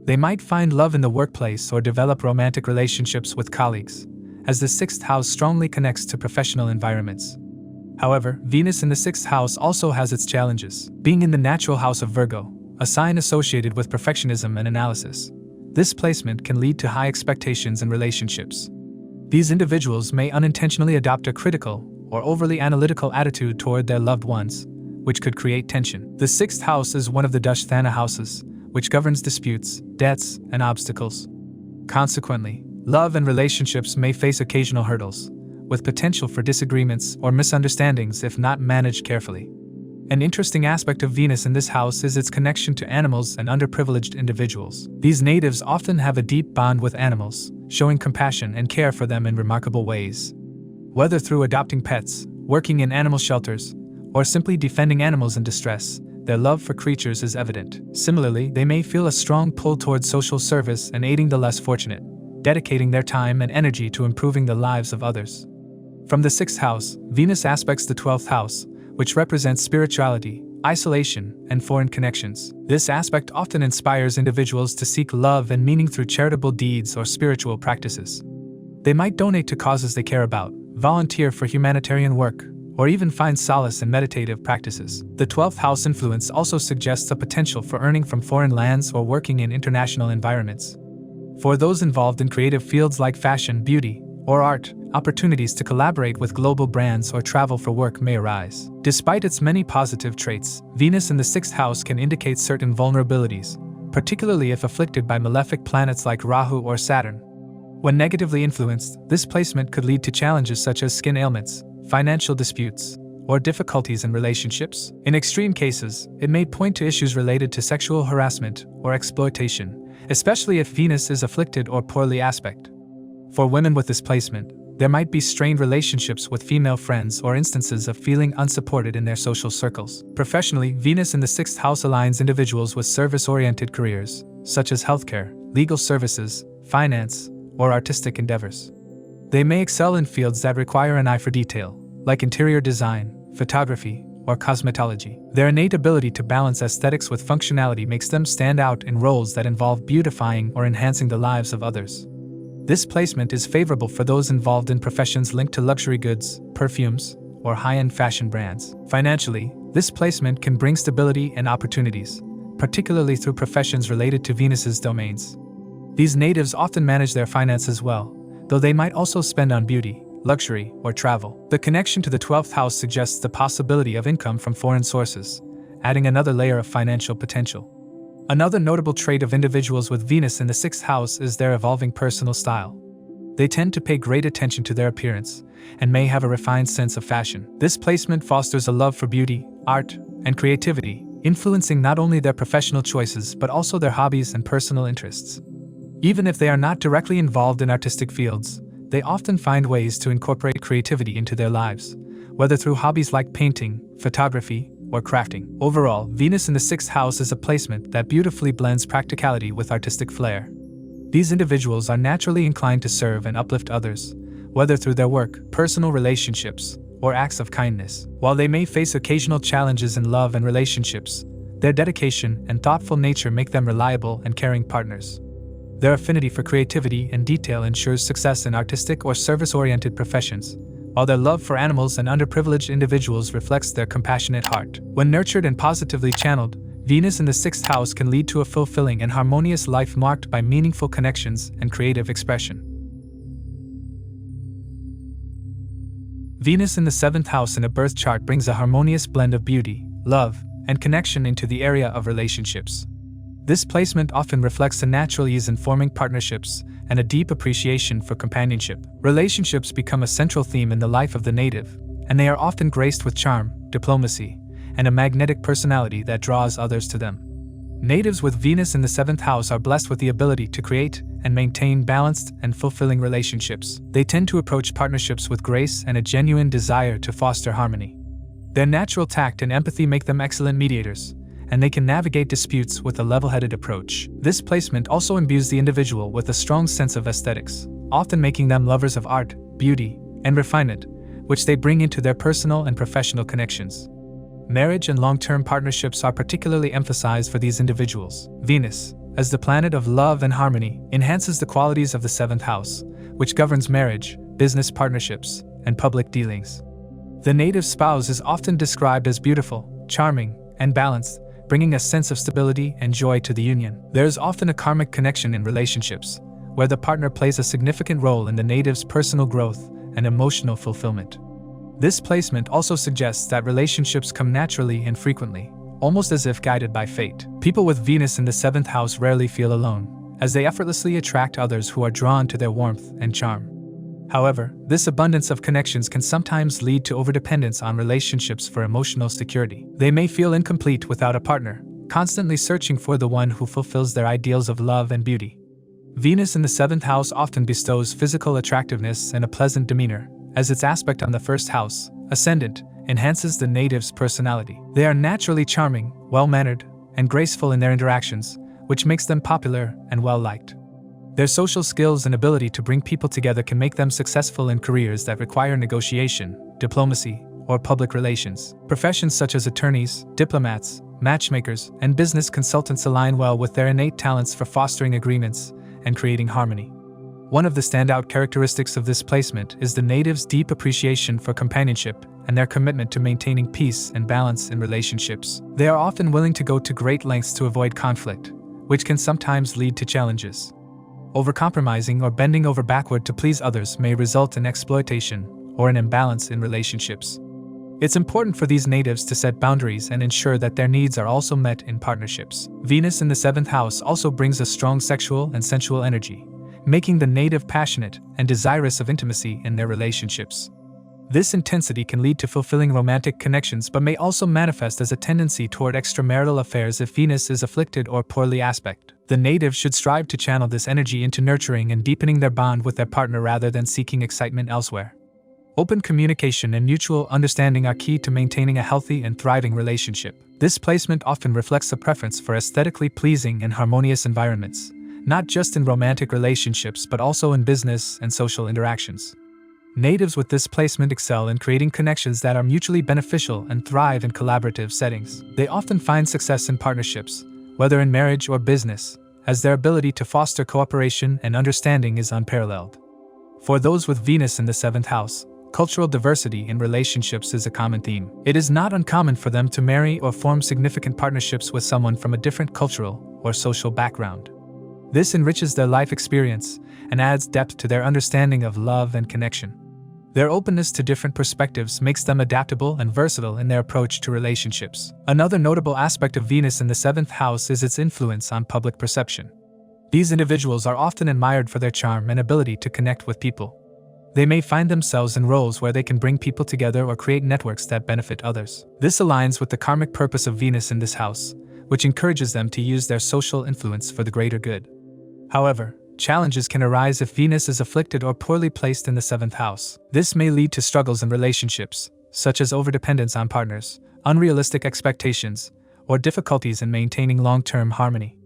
They might find love in the workplace or develop romantic relationships with colleagues, as the 6th house strongly connects to professional environments. However, Venus in the 6th house also has its challenges. Being in the natural house of Virgo, a sign associated with perfectionism and analysis, this placement can lead to high expectations in relationships. These individuals may unintentionally adopt a critical or overly analytical attitude toward their loved ones, which could create tension. The 6th house is one of the Dasthana houses, which governs disputes, debts, and obstacles. Consequently, love and relationships may face occasional hurdles, with potential for disagreements or misunderstandings if not managed carefully. An interesting aspect of Venus in this house is its connection to animals and underprivileged individuals. These natives often have a deep bond with animals, showing compassion and care for them in remarkable ways. Whether through adopting pets, working in animal shelters, or simply defending animals in distress, their love for creatures is evident. Similarly, they may feel a strong pull towards social service and aiding the less fortunate, dedicating their time and energy to improving the lives of others. From the 6th house, Venus aspects the 12th house, which represents spirituality, isolation, and foreign connections. This aspect often inspires individuals to seek love and meaning through charitable deeds or spiritual practices. They might donate to causes they care about, volunteer for humanitarian work, or even find solace in meditative practices. The 12th house influence also suggests a potential for earning from foreign lands or working in international environments. For those involved in creative fields like fashion, beauty, or art, opportunities to collaborate with global brands or travel for work may arise. Despite its many positive traits, Venus in the 6th house can indicate certain vulnerabilities, particularly if afflicted by malefic planets like Rahu or Saturn. When negatively influenced, this placement could lead to challenges such as skin ailments, financial disputes, or difficulties in relationships. In extreme cases, it may point to issues related to sexual harassment or exploitation, especially if Venus is afflicted or poorly aspect. For women with this placement, there might be strained relationships with female friends or instances of feeling unsupported in their social circles. Professionally, Venus in the 6th house aligns individuals with service-oriented careers, such as healthcare, legal services, finance, or artistic endeavors. They may excel in fields that require an eye for detail, like interior design, photography, or cosmetology. Their innate ability to balance aesthetics with functionality makes them stand out in roles that involve beautifying or enhancing the lives of others. This placement is favorable for those involved in professions linked to luxury goods, perfumes, or high-end fashion brands. Financially, this placement can bring stability and opportunities, particularly through professions related to Venus's domains. These natives often manage their finances well, though they might also spend on beauty, luxury, or travel. The connection to the 12th house suggests the possibility of income from foreign sources, adding another layer of financial potential. Another notable trait of individuals with Venus in the 6th house is their evolving personal style. They tend to pay great attention to their appearance and may have a refined sense of fashion. This placement fosters a love for beauty, art, and creativity, influencing not only their professional choices but also their hobbies and personal interests. Even if they are not directly involved in artistic fields, they often find ways to incorporate creativity into their lives, whether through hobbies like painting, photography, or crafting. Overall, Venus in the 6th house is a placement that beautifully blends practicality with artistic flair. These individuals are naturally inclined to serve and uplift others, whether through their work, personal relationships, or acts of kindness. While they may face occasional challenges in love and relationships, their dedication and thoughtful nature make them reliable and caring partners. Their affinity for creativity and detail ensures success in artistic or service-oriented professions, while their love for animals and underprivileged individuals reflects their compassionate heart. When nurtured and positively channeled, Venus in the 6th house can lead to a fulfilling and harmonious life marked by meaningful connections and creative expression. Venus in the 7th house in a birth chart brings a harmonious blend of beauty, love, and connection into the area of relationships. This placement often reflects a natural ease in forming partnerships and a deep appreciation for companionship. Relationships become a central theme in the life of the native, and they are often graced with charm, diplomacy, and a magnetic personality that draws others to them. Natives with Venus in the 7th house are blessed with the ability to create and maintain balanced and fulfilling relationships. They tend to approach partnerships with grace and a genuine desire to foster harmony. Their natural tact and empathy make them excellent mediators, and they can navigate disputes with a level-headed approach. This placement also imbues the individual with a strong sense of aesthetics, often making them lovers of art, beauty, and refinement, which they bring into their personal and professional connections. Marriage and long-term partnerships are particularly emphasized for these individuals. Venus, as the planet of love and harmony, enhances the qualities of the 7th house, which governs marriage, business partnerships, and public dealings. The native spouse is often described as beautiful, charming, and balanced, bringing a sense of stability and joy to the union. There is often a karmic connection in relationships, where the partner plays a significant role in the native's personal growth and emotional fulfillment. This placement also suggests that relationships come naturally and frequently, almost as if guided by fate. People with Venus in the 7th house rarely feel alone, as they effortlessly attract others who are drawn to their warmth and charm. However, this abundance of connections can sometimes lead to overdependence on relationships for emotional security. They may feel incomplete without a partner, constantly searching for the one who fulfills their ideals of love and beauty. Venus in the 7th house often bestows physical attractiveness and a pleasant demeanor, as its aspect on the 1st house, Ascendant, enhances the native's personality. They are naturally charming, well-mannered, and graceful in their interactions, which makes them popular and well-liked. Their social skills and ability to bring people together can make them successful in careers that require negotiation, diplomacy, or public relations. Professions such as attorneys, diplomats, matchmakers, and business consultants align well with their innate talents for fostering agreements and creating harmony. One of the standout characteristics of this placement is the natives' deep appreciation for companionship and their commitment to maintaining peace and balance in relationships. They are often willing to go to great lengths to avoid conflict, which can sometimes lead to challenges. Overcompromising or bending over backward to please others may result in exploitation or an imbalance in relationships. It's important for these natives to set boundaries and ensure that their needs are also met in partnerships. Venus in the 7th house also brings a strong sexual and sensual energy, making the native passionate and desirous of intimacy in their relationships. This intensity can lead to fulfilling romantic connections but may also manifest as a tendency toward extramarital affairs if Venus is afflicted or poorly aspect. The native should strive to channel this energy into nurturing and deepening their bond with their partner rather than seeking excitement elsewhere. Open communication and mutual understanding are key to maintaining a healthy and thriving relationship. This placement often reflects a preference for aesthetically pleasing and harmonious environments, not just in romantic relationships but also in business and social interactions. Natives with this placement excel in creating connections that are mutually beneficial and thrive in collaborative settings. They often find success in partnerships, whether in marriage or business, as their ability to foster cooperation and understanding is unparalleled. For those with Venus in the 7th house, cultural diversity in relationships is a common theme. It is not uncommon for them to marry or form significant partnerships with someone from a different cultural or social background. This enriches their life experience and adds depth to their understanding of love and connection. Their openness to different perspectives makes them adaptable and versatile in their approach to relationships. Another notable aspect of Venus in the 7th house is its influence on public perception. These individuals are often admired for their charm and ability to connect with people. They may find themselves in roles where they can bring people together or create networks that benefit others. This aligns with the karmic purpose of Venus in this house, which encourages them to use their social influence for the greater good. However, challenges can arise if Venus is afflicted or poorly placed in the 7th house. This may lead to struggles in relationships, such as overdependence on partners, unrealistic expectations, or difficulties in maintaining long-term harmony.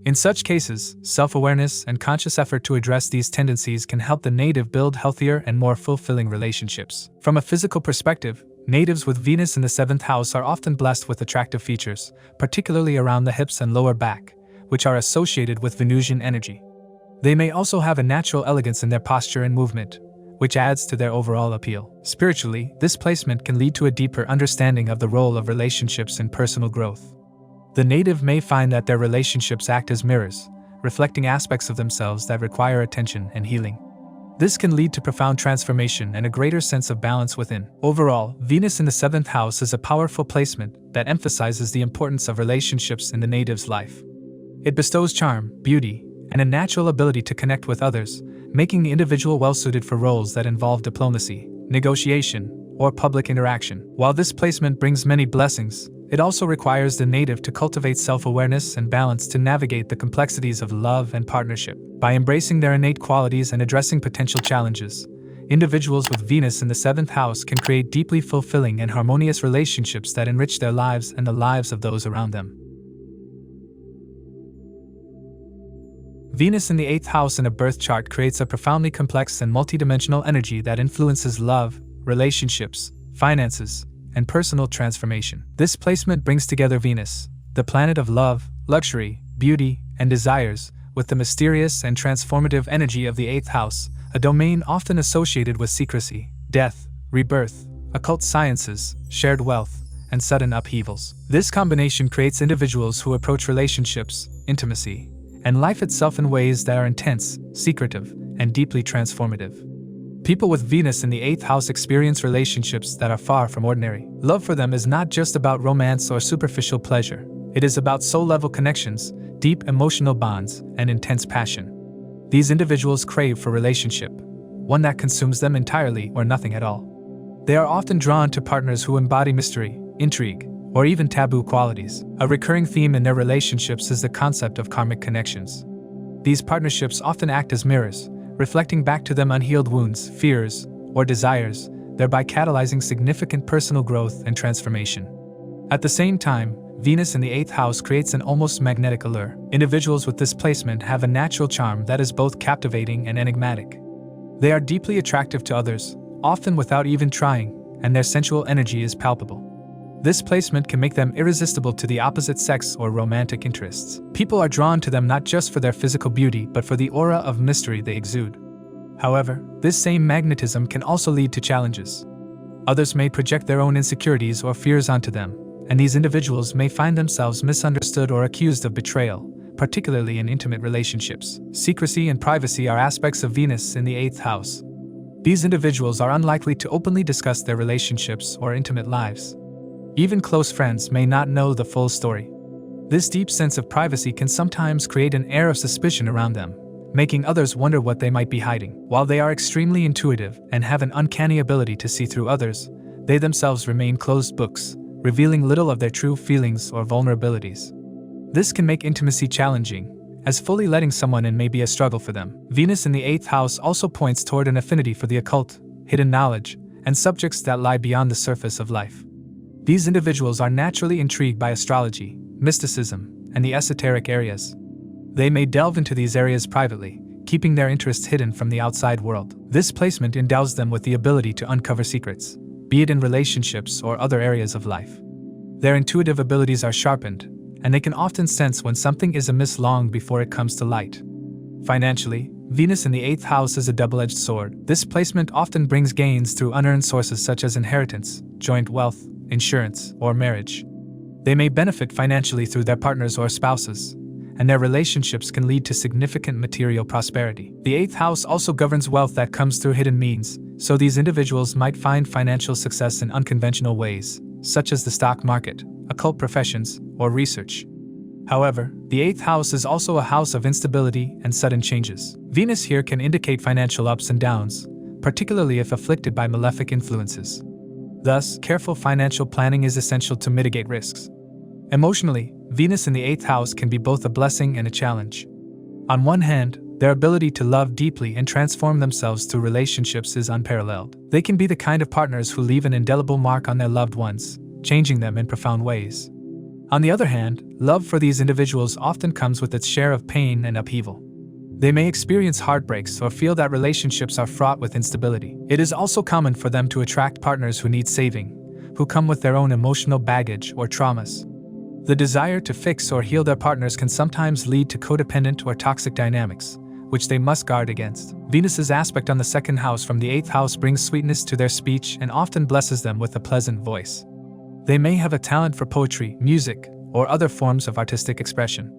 In such cases, self-awareness and conscious effort to address these tendencies can help the native build healthier and more fulfilling relationships. From a physical perspective, natives with Venus in the 7th house are often blessed with attractive features, particularly around the hips and lower back, which are associated with Venusian energy. They may also have a natural elegance in their posture and movement, which adds to their overall appeal. Spiritually, this placement can lead to a deeper understanding of the role of relationships in personal growth. The native may find that their relationships act as mirrors, reflecting aspects of themselves that require attention and healing. This can lead to profound transformation and a greater sense of balance within. Overall, Venus in the 7th house is a powerful placement that emphasizes the importance of relationships in the native's life. It bestows charm, beauty, and a natural ability to connect with others, making the individual well-suited for roles that involve diplomacy, negotiation, or public interaction. While this placement brings many blessings, it also requires the native to cultivate self-awareness and balance to navigate the complexities of love and partnership. By embracing their innate qualities and addressing potential challenges, individuals with Venus in the 7th house can create deeply fulfilling and harmonious relationships that enrich their lives and the lives of those around them. Venus in the 8th house in a birth chart creates a profoundly complex and multidimensional energy that influences love, relationships, finances, and personal transformation. This placement brings together Venus, the planet of love, luxury, beauty, and desires, with the mysterious and transformative energy of the 8th house, a domain often associated with secrecy, death, rebirth, occult sciences, shared wealth, and sudden upheavals. This combination creates individuals who approach relationships, intimacy, and life itself in ways that are intense, secretive, and deeply transformative. People with Venus in the 8th house experience relationships that are far from ordinary. Love for them is not just about romance or superficial pleasure. It is about soul-level connections, deep emotional bonds, and intense passion. These individuals crave for relationship, one that consumes them entirely or nothing at all. They are often drawn to partners who embody mystery, intrigue, or even taboo qualities. A recurring theme in their relationships is the concept of karmic connections. These partnerships often act as mirrors, reflecting back to them unhealed wounds, fears, or desires, thereby catalyzing significant personal growth and transformation. At the same time, Venus in the 8th house creates an almost magnetic allure. Individuals with this placement have a natural charm that is both captivating and enigmatic. They are deeply attractive to others, often without even trying, and their sensual energy is palpable. This placement can make them irresistible to the opposite sex or romantic interests. People are drawn to them not just for their physical beauty but for the aura of mystery they exude. However, this same magnetism can also lead to challenges. Others may project their own insecurities or fears onto them, and these individuals may find themselves misunderstood or accused of betrayal, particularly in intimate relationships. Secrecy and privacy are aspects of Venus in the 8th house. These individuals are unlikely to openly discuss their relationships or intimate lives. Even close friends may not know the full story. This deep sense of privacy can sometimes create an air of suspicion around them, making others wonder what they might be hiding. While they are extremely intuitive and have an uncanny ability to see through others, they themselves remain closed books, revealing little of their true feelings or vulnerabilities. This can make intimacy challenging, as fully letting someone in may be a struggle for them. Venus in the 8th house also points toward an affinity for the occult, hidden knowledge, and subjects that lie beyond the surface of life. These individuals are naturally intrigued by astrology, mysticism, and the esoteric areas. They may delve into these areas privately, keeping their interests hidden from the outside world. This placement endows them with the ability to uncover secrets, be it in relationships or other areas of life. Their intuitive abilities are sharpened, and they can often sense when something is amiss long before it comes to light. Financially, Venus in the 8th house is a double-edged sword. This placement often brings gains through unearned sources such as inheritance, joint wealth, insurance, or marriage. They may benefit financially through their partners or spouses, and their relationships can lead to significant material prosperity. The 8th house also governs wealth that comes through hidden means, so these individuals might find financial success in unconventional ways, such as the stock market, occult professions, or research. However, the 8th house is also a house of instability and sudden changes. Venus here can indicate financial ups and downs, particularly if afflicted by malefic influences. Thus, careful financial planning is essential to mitigate risks. Emotionally, Venus in the 8th house can be both a blessing and a challenge. On one hand, their ability to love deeply and transform themselves through relationships is unparalleled. They can be the kind of partners who leave an indelible mark on their loved ones, changing them in profound ways. On the other hand, love for these individuals often comes with its share of pain and upheaval. They may experience heartbreaks or feel that relationships are fraught with instability. It is also common for them to attract partners who need saving, who come with their own emotional baggage or traumas. The desire to fix or heal their partners can sometimes lead to codependent or toxic dynamics, which they must guard against. Venus's aspect on the 2nd house from the 8th house brings sweetness to their speech and often blesses them with a pleasant voice. They may have a talent for poetry, music, or other forms of artistic expression.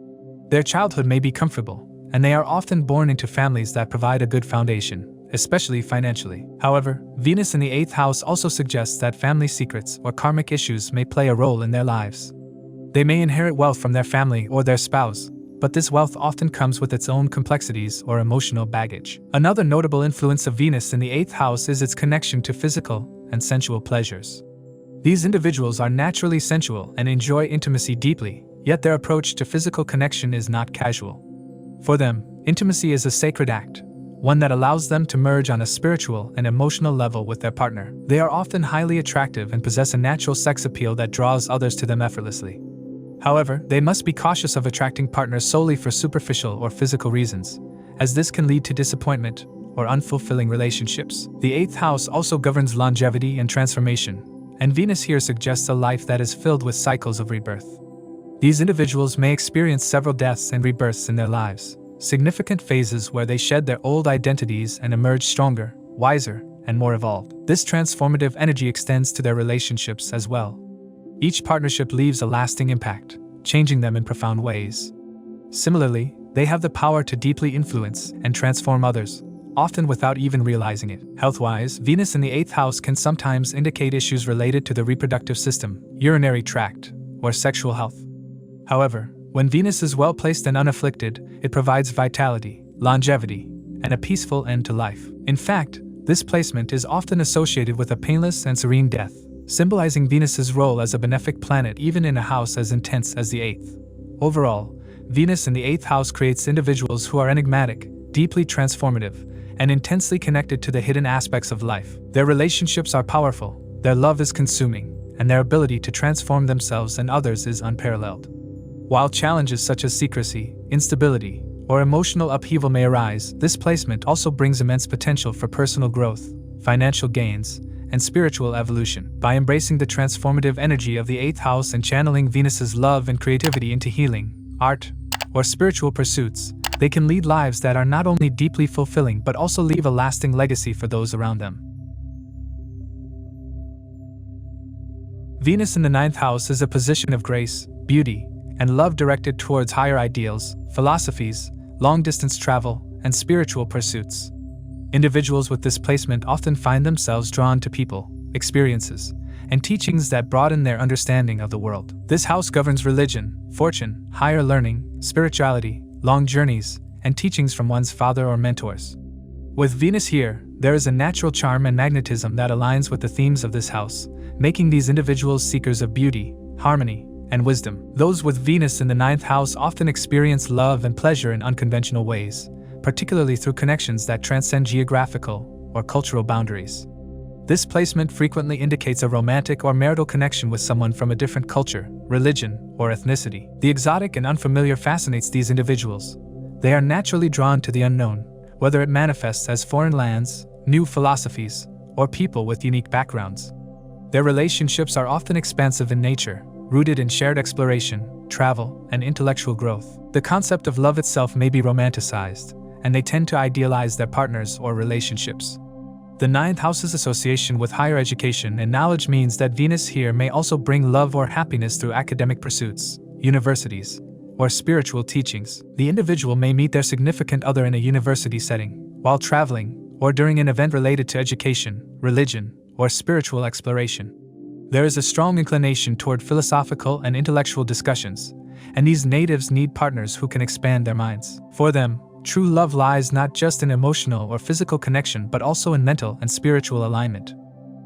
Their childhood may be comfortable, and they are often born into families that provide a good foundation, especially financially. However, Venus in the 8th house also suggests that family secrets or karmic issues may play a role in their lives. They may inherit wealth from their family or their spouse, but this wealth often comes with its own complexities or emotional baggage. Another notable influence of Venus in the 8th house is its connection to physical and sensual pleasures. These individuals are naturally sensual and enjoy intimacy deeply, yet their approach to physical connection is not casual. For them, intimacy is a sacred act, one that allows them to merge on a spiritual and emotional level with their partner. They are often highly attractive and possess a natural sex appeal that draws others to them effortlessly. However, they must be cautious of attracting partners solely for superficial or physical reasons, as this can lead to disappointment or unfulfilling relationships. The 8th house also governs longevity and transformation, and Venus here suggests a life that is filled with cycles of rebirth. These individuals may experience several deaths and rebirths in their lives, significant phases where they shed their old identities and emerge stronger, wiser, and more evolved. This transformative energy extends to their relationships as well. Each partnership leaves a lasting impact, changing them in profound ways. Similarly, they have the power to deeply influence and transform others, often without even realizing it. Health-wise, Venus in the 8th house can sometimes indicate issues related to the reproductive system, urinary tract, or sexual health. However, when Venus is well placed and unafflicted, it provides vitality, longevity, and a peaceful end to life. In fact, this placement is often associated with a painless and serene death, symbolizing Venus's role as a benefic planet even in a house as intense as the 8th. Overall, Venus in the 8th house creates individuals who are enigmatic, deeply transformative, and intensely connected to the hidden aspects of life. Their relationships are powerful, their love is consuming, and their ability to transform themselves and others is unparalleled. While challenges such as secrecy, instability, or emotional upheaval may arise, this placement also brings immense potential for personal growth, financial gains, and spiritual evolution. By embracing the transformative energy of the 8th house and channeling Venus's love and creativity into healing, art, or spiritual pursuits, they can lead lives that are not only deeply fulfilling but also leave a lasting legacy for those around them. Venus in the 9th house is a position of grace, beauty, and love directed towards higher ideals, philosophies, long-distance travel, and spiritual pursuits. Individuals with this placement often find themselves drawn to people, experiences, and teachings that broaden their understanding of the world. This house governs religion, fortune, higher learning, spirituality, long journeys, and teachings from one's father or mentors. With Venus here, there is a natural charm and magnetism that aligns with the themes of this house, making these individuals seekers of beauty, harmony, and wisdom. Those with Venus in the 9th house often experience love and pleasure in unconventional ways, particularly through connections that transcend geographical or cultural boundaries. This placement frequently indicates a romantic or marital connection with someone from a different culture, religion, or ethnicity. The exotic and unfamiliar fascinates these individuals. They are naturally drawn to the unknown, whether it manifests as foreign lands, new philosophies, or people with unique backgrounds. Their relationships are often expansive in nature, rooted in shared exploration, travel, and intellectual growth. The concept of love itself may be romanticized, and they tend to idealize their partners or relationships. The 9th house's association with higher education and knowledge means that Venus here may also bring love or happiness through academic pursuits, universities, or spiritual teachings. The individual may meet their significant other in a university setting, while traveling, or during an event related to education, religion, or spiritual exploration. There is a strong inclination toward philosophical and intellectual discussions, and these natives need partners who can expand their minds. For them, true love lies not just in emotional or physical connection but also in mental and spiritual alignment.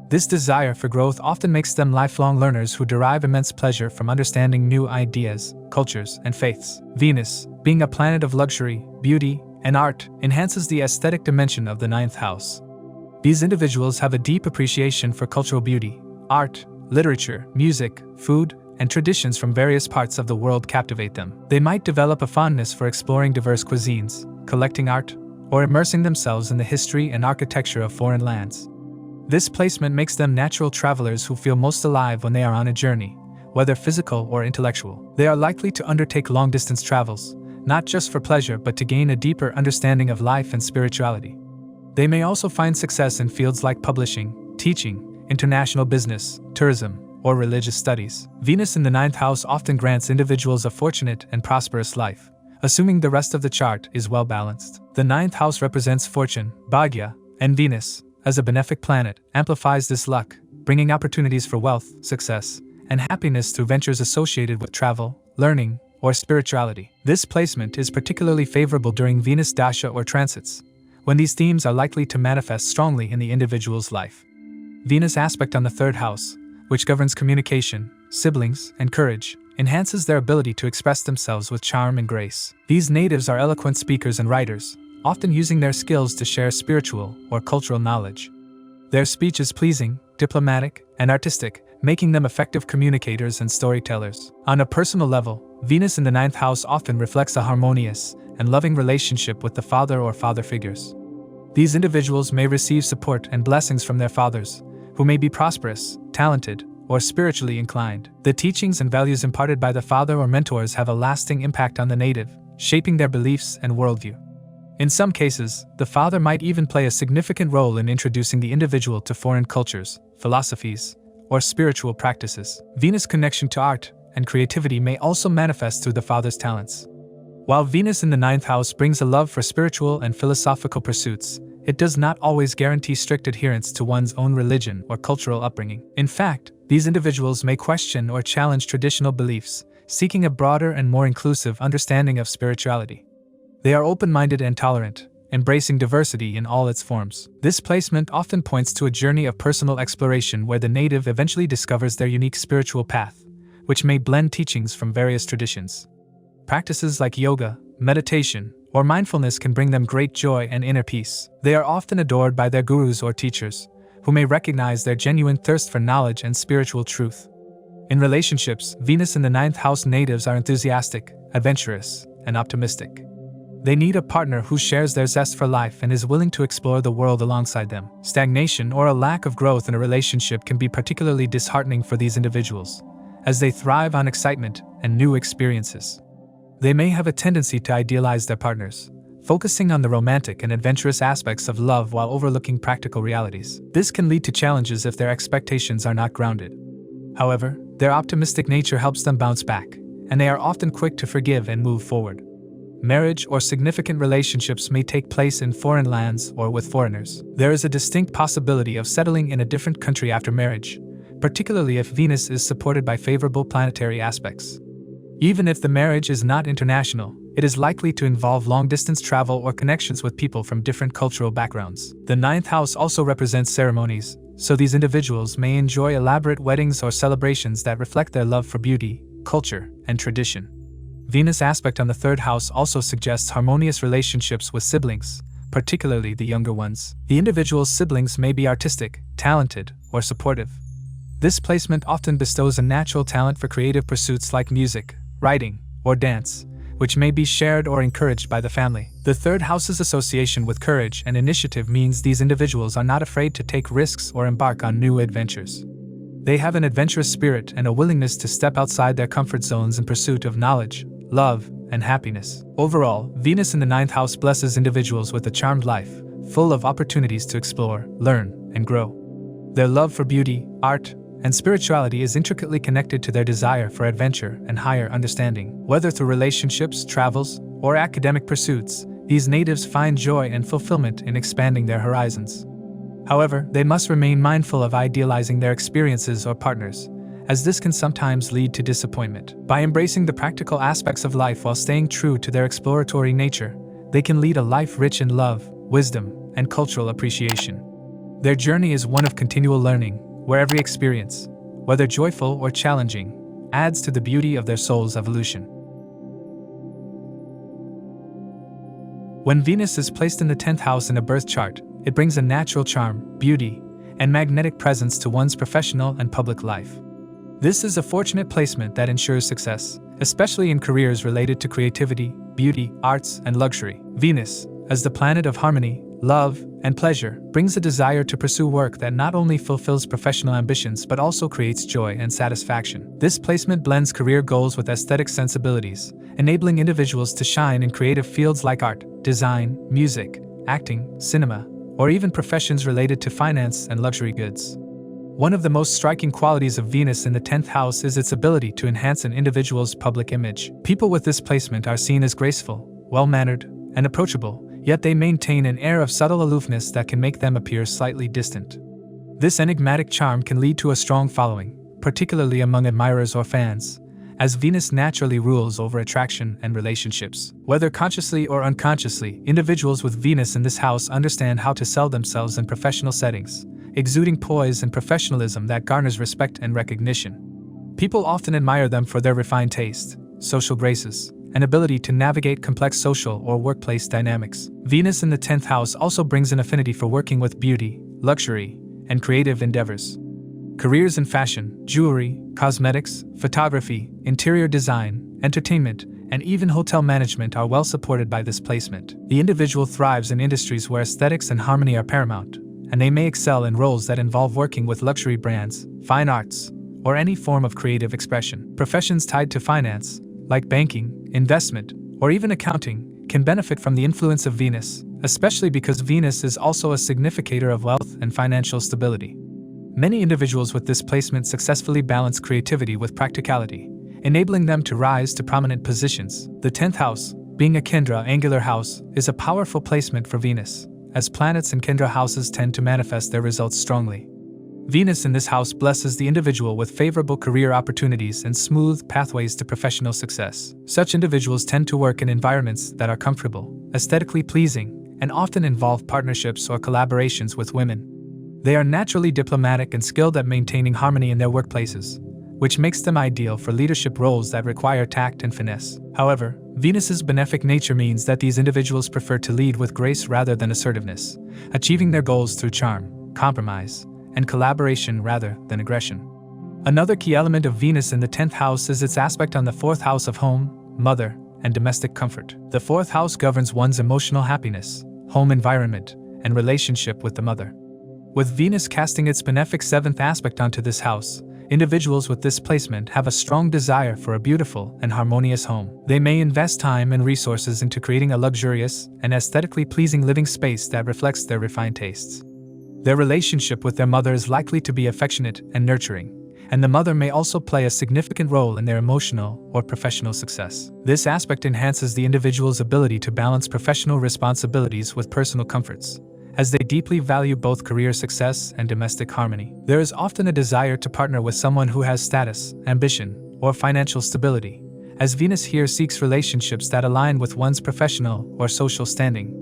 This desire for growth often makes them lifelong learners who derive immense pleasure from understanding new ideas, cultures, and faiths. Venus, being a planet of luxury, beauty, and art, enhances the aesthetic dimension of the 9th house. These individuals have a deep appreciation for cultural beauty, art, literature, music, food, and traditions from various parts of the world captivate them. They might develop a fondness for exploring diverse cuisines, collecting art, or immersing themselves in the history and architecture of foreign lands. This placement makes them natural travelers who feel most alive when they are on a journey, whether physical or intellectual. They are likely to undertake long-distance travels, not just for pleasure but to gain a deeper understanding of life and spirituality. They may also find success in fields like publishing, teaching, international business, tourism, or religious studies. Venus in the 9th house often grants individuals a fortunate and prosperous life, assuming the rest of the chart is well balanced. The 9th house represents fortune, bhagya, and Venus, as a benefic planet, amplifies this luck, bringing opportunities for wealth, success, and happiness through ventures associated with travel, learning, or spirituality. This placement is particularly favorable during Venus dasha or transits, when these themes are likely to manifest strongly in the individual's life. Venus aspect on the 3rd house, which governs communication, siblings, and courage, enhances their ability to express themselves with charm and grace. These natives are eloquent speakers and writers, often using their skills to share spiritual or cultural knowledge. Their speech is pleasing, diplomatic, and artistic, making them effective communicators and storytellers. On a personal level, Venus in the 9th house often reflects a harmonious and loving relationship with the father or father figures. These individuals may receive support and blessings from their fathers, who may be prosperous, talented, or spiritually inclined. The teachings and values imparted by the father or mentors have a lasting impact on the native, shaping their beliefs and worldview. In some cases, the father might even play a significant role in introducing the individual to foreign cultures, philosophies, or spiritual practices. Venus' connection to art and creativity may also manifest through the father's talents. While Venus in the 9th house brings a love for spiritual and philosophical pursuits, it does not always guarantee strict adherence to one's own religion or cultural upbringing. In fact, these individuals may question or challenge traditional beliefs, seeking a broader and more inclusive understanding of spirituality. They are open-minded and tolerant, embracing diversity in all its forms. This placement often points to a journey of personal exploration where the native eventually discovers their unique spiritual path, which may blend teachings from various traditions. Practices like yoga, meditation, or mindfulness can bring them great joy and inner peace. They are often adored by their gurus or teachers, who may recognize their genuine thirst for knowledge and spiritual truth. In relationships, Venus in the 9th house natives are enthusiastic, adventurous, and optimistic. They need a partner who shares their zest for life and is willing to explore the world alongside them. Stagnation or a lack of growth in a relationship can be particularly disheartening for these individuals, as they thrive on excitement and new experiences. They may have a tendency to idealize their partners, focusing on the romantic and adventurous aspects of love while overlooking practical realities. This can lead to challenges if their expectations are not grounded. However, their optimistic nature helps them bounce back, and they are often quick to forgive and move forward. Marriage or significant relationships may take place in foreign lands or with foreigners. There is a distinct possibility of settling in a different country after marriage, particularly if Venus is supported by favorable planetary aspects. Even if the marriage is not international, it is likely to involve long-distance travel or connections with people from different cultural backgrounds. The ninth house also represents ceremonies, so these individuals may enjoy elaborate weddings or celebrations that reflect their love for beauty, culture, and tradition. Venus aspect on the third house also suggests harmonious relationships with siblings, particularly the younger ones. The individual's siblings may be artistic, talented, or supportive. This placement often bestows a natural talent for creative pursuits like music, writing, or dance, which may be shared or encouraged by the family. The third house's association with courage and initiative means these individuals are not afraid to take risks or embark on new adventures. They have an adventurous spirit and a willingness to step outside their comfort zones in pursuit of knowledge, love, and happiness. Overall, Venus in the ninth house blesses individuals with a charmed life, full of opportunities to explore, learn, and grow. Their love for beauty, art, and spirituality is intricately connected to their desire for adventure and higher understanding. Whether through relationships, travels, or academic pursuits, these natives find joy and fulfillment in expanding their horizons. However, they must remain mindful of idealizing their experiences or partners, as this can sometimes lead to disappointment. By embracing the practical aspects of life while staying true to their exploratory nature, they can lead a life rich in love, wisdom, and cultural appreciation. Their journey is one of continual learning, where every experience, whether joyful or challenging, adds to the beauty of their soul's evolution. When Venus is placed in the 10th house in a birth chart, it brings a natural charm, beauty, and magnetic presence to one's professional and public life. This is a fortunate placement that ensures success, especially in careers related to creativity, beauty, arts, and luxury. Venus, as the planet of harmony, love, and pleasure, brings a desire to pursue work that not only fulfills professional ambitions but also creates joy and satisfaction. This placement blends career goals with aesthetic sensibilities, enabling individuals to shine in creative fields like art, design, music, acting, cinema, or even professions related to finance and luxury goods. One of the most striking qualities of Venus in the 10th house is its ability to enhance an individual's public image. People with this placement are seen as graceful, well-mannered, and approachable, yet they maintain an air of subtle aloofness that can make them appear slightly distant. This enigmatic charm can lead to a strong following, particularly among admirers or fans, as Venus naturally rules over attraction and relationships. Whether consciously or unconsciously, individuals with Venus in this house understand how to sell themselves in professional settings, exuding poise and professionalism that garners respect and recognition. People often admire them for their refined taste, social graces, and ability to navigate complex social or workplace dynamics. Venus in the 10th house also brings an affinity for working with beauty, luxury, and creative endeavors. Careers in fashion, jewelry, cosmetics, photography, interior design, entertainment, and even hotel management are well supported by this placement. The individual thrives in industries where aesthetics and harmony are paramount, and they may excel in roles that involve working with luxury brands, fine arts, or any form of creative expression. Professions tied to finance, like banking, investment, or even accounting, can benefit from the influence of Venus, especially because Venus is also a significator of wealth and financial stability. Many individuals with this placement successfully balance creativity with practicality, enabling them to rise to prominent positions. The 10th house, being a Kendra angular house, is a powerful placement for Venus, as planets in Kendra houses tend to manifest their results strongly. Venus in this house blesses the individual with favorable career opportunities and smooth pathways to professional success. Such individuals tend to work in environments that are comfortable, aesthetically pleasing, and often involve partnerships or collaborations with women. They are naturally diplomatic and skilled at maintaining harmony in their workplaces, which makes them ideal for leadership roles that require tact and finesse. However, Venus's benefic nature means that these individuals prefer to lead with grace rather than assertiveness, achieving their goals through charm, compromise, and collaboration rather than aggression. Another key element of Venus in the 10th house is its aspect on the 4th house of home, mother, and domestic comfort. The 4th house governs one's emotional happiness, home environment, and relationship with the mother. With Venus casting its benefic 7th aspect onto this house, Individuals with this placement have a strong desire for a beautiful and harmonious home. They may invest time and resources into creating a luxurious and aesthetically pleasing living space that reflects their refined tastes. Their relationship with their mother is likely to be affectionate and nurturing, and the mother may also play a significant role in their emotional or professional success. This aspect enhances the individual's ability to balance professional responsibilities with personal comforts, as they deeply value both career success and domestic harmony. There is often a desire to partner with someone who has status, ambition, or financial stability, as Venus here seeks relationships that align with one's professional or social standing.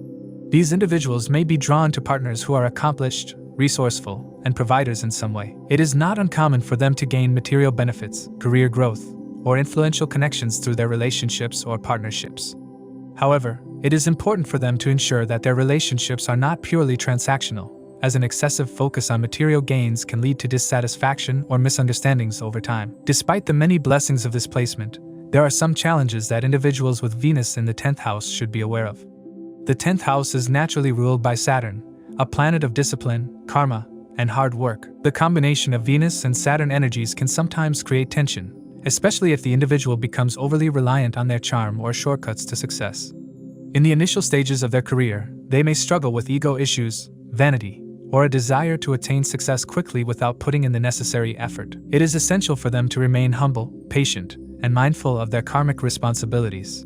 These individuals may be drawn to partners who are accomplished, resourceful, and providers in some way. It is not uncommon for them to gain material benefits, career growth, or influential connections through their relationships or partnerships. However, it is important for them to ensure that their relationships are not purely transactional, as an excessive focus on material gains can lead to dissatisfaction or misunderstandings over time. Despite the many blessings of this placement, there are some challenges that individuals with Venus in the 10th house should be aware of. The 10th house is naturally ruled by Saturn, a planet of discipline, karma, and hard work. The combination of Venus and Saturn energies can sometimes create tension, especially if the individual becomes overly reliant on their charm or shortcuts to success. In the initial stages of their career, they may struggle with ego issues, vanity, or a desire to attain success quickly without putting in the necessary effort. It is essential for them to remain humble, patient, and mindful of their karmic responsibilities.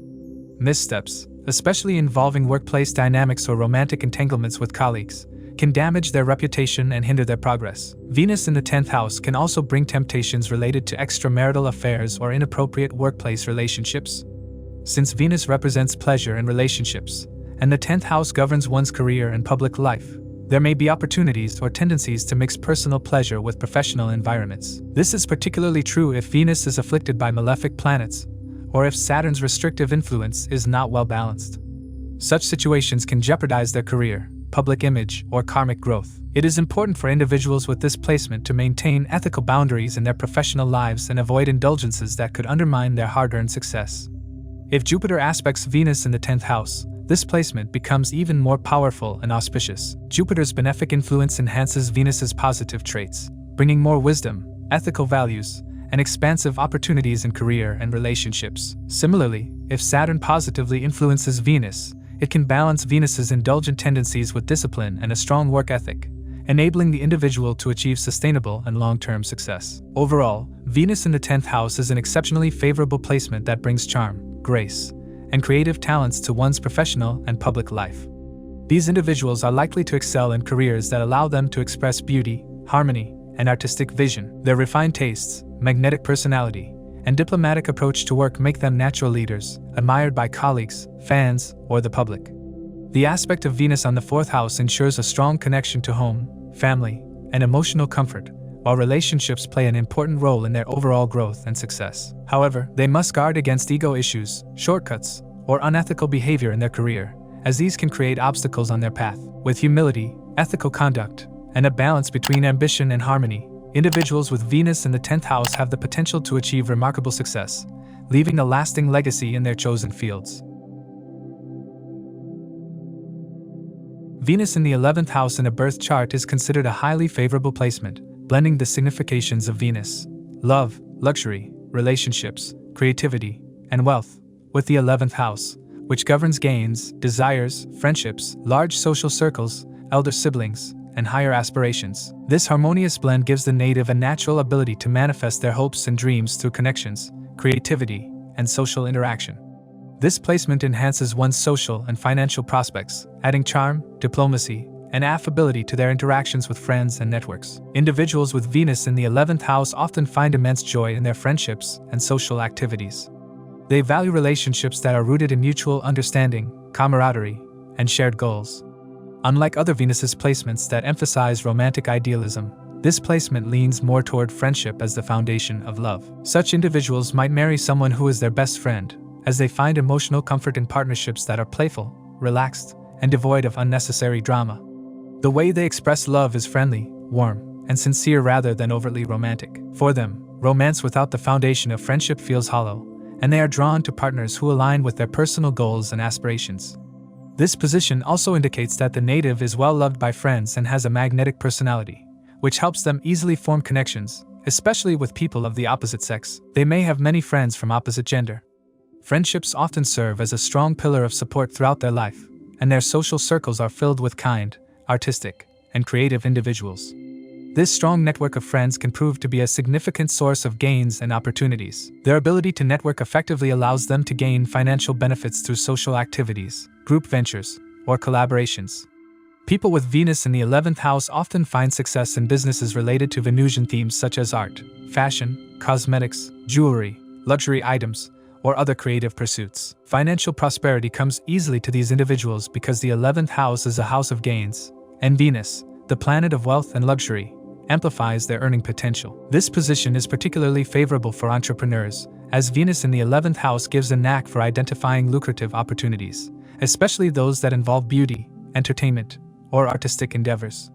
Missteps, especially involving workplace dynamics or romantic entanglements with colleagues, can damage their reputation and hinder their progress. Venus in the 10th house can also bring temptations related to extramarital affairs or inappropriate workplace relationships. Since Venus represents pleasure and relationships, and the 10th house governs one's career and public life, there may be opportunities or tendencies to mix personal pleasure with professional environments. This is particularly true if Venus is afflicted by malefic planets, or if Saturn's restrictive influence is not well balanced. Such situations can jeopardize their career, public image, or karmic growth. It is important for individuals with this placement to maintain ethical boundaries in their professional lives and avoid indulgences that could undermine their hard-earned success. If Jupiter aspects Venus in the 10th house, this placement becomes even more powerful and auspicious. Jupiter's benefic influence enhances Venus's positive traits, bringing more wisdom, ethical values, and expansive opportunities in career and relationships. Similarly, if Saturn positively influences Venus, it can balance Venus's indulgent tendencies with discipline and a strong work ethic, enabling the individual to achieve sustainable and long-term success. Overall, Venus in the 10th house is an exceptionally favorable placement that brings charm, grace, and creative talents to one's professional and public life. These individuals are likely to excel in careers that allow them to express beauty, harmony, and artistic vision. Their refined tastes, magnetic personality, and diplomatic approach to work make them natural leaders, admired by colleagues, fans, or the public. The aspect of Venus on the 4th house ensures a strong connection to home, family, and emotional comfort, while relationships play an important role in their overall growth and success. However, they must guard against ego issues, shortcuts, or unethical behavior in their career, as these can create obstacles on their path. With humility, ethical conduct, and a balance between ambition and harmony, individuals with Venus in the 10th house have the potential to achieve remarkable success, leaving a lasting legacy in their chosen fields. Venus in the 11th house in a birth chart is considered a highly favorable placement, blending the significations of Venus, love, luxury, relationships, creativity, and wealth, with the 11th house, which governs gains, desires, friendships, large social circles, elder siblings, and higher aspirations. This harmonious blend gives the native a natural ability to manifest their hopes and dreams through connections, creativity, and social interaction. This placement enhances one's social and financial prospects, adding charm, diplomacy, and affability to their interactions with friends and networks. Individuals with Venus in the 11th house often find immense joy in their friendships and social activities. They value relationships that are rooted in mutual understanding, camaraderie, and shared goals. Unlike other Venus's placements that emphasize romantic idealism, this placement leans more toward friendship as the foundation of love. Such individuals might marry someone who is their best friend, as they find emotional comfort in partnerships that are playful, relaxed, and devoid of unnecessary drama. The way they express love is friendly, warm, and sincere rather than overtly romantic. For them, romance without the foundation of friendship feels hollow, and they are drawn to partners who align with their personal goals and aspirations. This position also indicates that the native is well loved by friends and has a magnetic personality, which helps them easily form connections, especially with people of the opposite sex. They may have many friends from opposite gender. Friendships often serve as a strong pillar of support throughout their life, and their social circles are filled with kind, artistic, and creative individuals. This strong network of friends can prove to be a significant source of gains and opportunities. Their ability to network effectively allows them to gain financial benefits through social activities, group ventures, or collaborations. People with Venus in the 11th house often find success in businesses related to Venusian themes such as art, fashion, cosmetics, jewelry, luxury items, or other creative pursuits. Financial prosperity comes easily to these individuals because the 11th house is a house of gains, and Venus, the planet of wealth and luxury, amplifies their earning potential. This position is particularly favorable for entrepreneurs, as Venus in the 11th house gives a knack for identifying lucrative opportunities, especially those that involve beauty, entertainment, or artistic endeavors.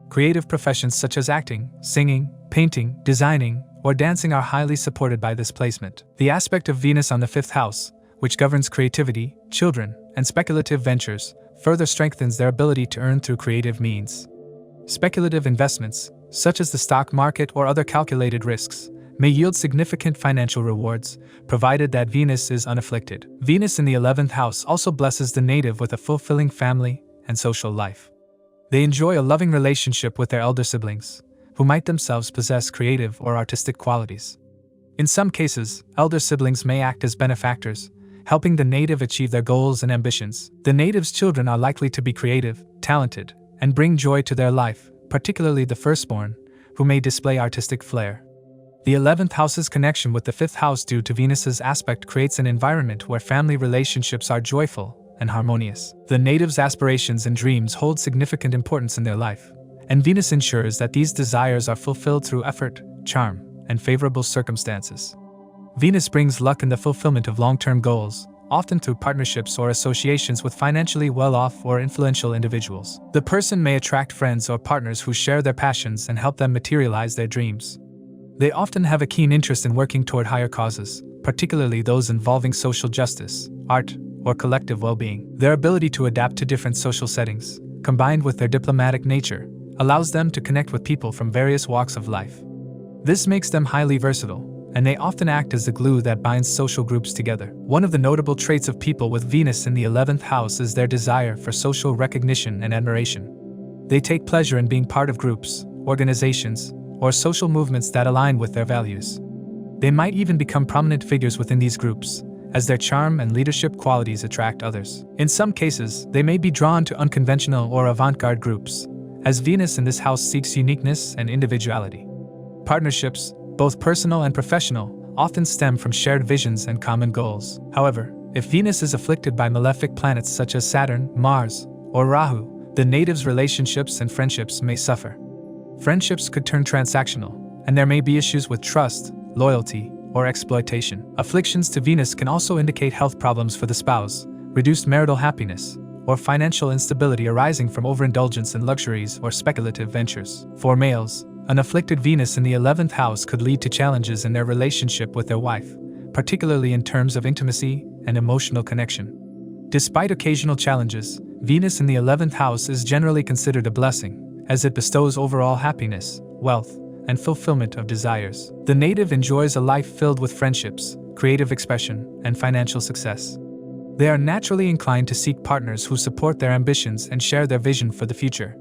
Creative professions such as acting, singing, painting, designing, or dancing are highly supported by this placement. The aspect of Venus on the 5th house, which governs creativity, children, and speculative ventures, further strengthens their ability to earn through creative means. Speculative investments, such as the stock market or other calculated risks, may yield significant financial rewards, provided that Venus is unafflicted. Venus in the 11th house also blesses the native with a fulfilling family and social life. They enjoy a loving relationship with their elder siblings, who might themselves possess creative or artistic qualities. In some cases, elder siblings may act as benefactors, helping the native achieve their goals and ambitions. The native's children are likely to be creative, talented, and bring joy to their life, particularly the firstborn, who may display artistic flair. The 11th house's connection with the 5th house due to Venus's aspect creates an environment where family relationships are joyful and harmonious. The native's aspirations and dreams hold significant importance in their life, and Venus ensures that these desires are fulfilled through effort, charm, and favorable circumstances. Venus brings luck in the fulfillment of long-term goals, often through partnerships or associations with financially well-off or influential individuals. The person may attract friends or partners who share their passions and help them materialize their dreams. They often have a keen interest in working toward higher causes, particularly those involving social justice, art, or collective well-being. Their ability to adapt to different social settings, combined with their diplomatic nature, allows them to connect with people from various walks of life. This makes them highly versatile, and they often act as the glue that binds social groups together. One of the notable traits of people with Venus in the 11th house is their desire for social recognition and admiration. They take pleasure in being part of groups, organizations, or social movements that align with their values. They might even become prominent figures within these groups, as their charm and leadership qualities attract others. In some cases, they may be drawn to unconventional or avant-garde groups, as Venus in this house seeks uniqueness and individuality. Partnerships, both personal and professional, often stem from shared visions and common goals. However, if Venus is afflicted by malefic planets such as Saturn, Mars, or Rahu, the native's relationships and friendships may suffer. Friendships could turn transactional, and there may be issues with trust, loyalty, or exploitation. Afflictions to Venus can also indicate health problems for the spouse, reduced marital happiness, or financial instability arising from overindulgence in luxuries or speculative ventures. For males, an afflicted Venus in the 11th house could lead to challenges in their relationship with their wife, particularly in terms of intimacy and emotional connection. Despite occasional challenges, Venus in the 11th house is generally considered a blessing, as it bestows overall happiness, wealth, and fulfillment of desires. The native enjoys a life filled with friendships, creative expression, and financial success. They are naturally inclined to seek partners who support their ambitions and share their vision for the future.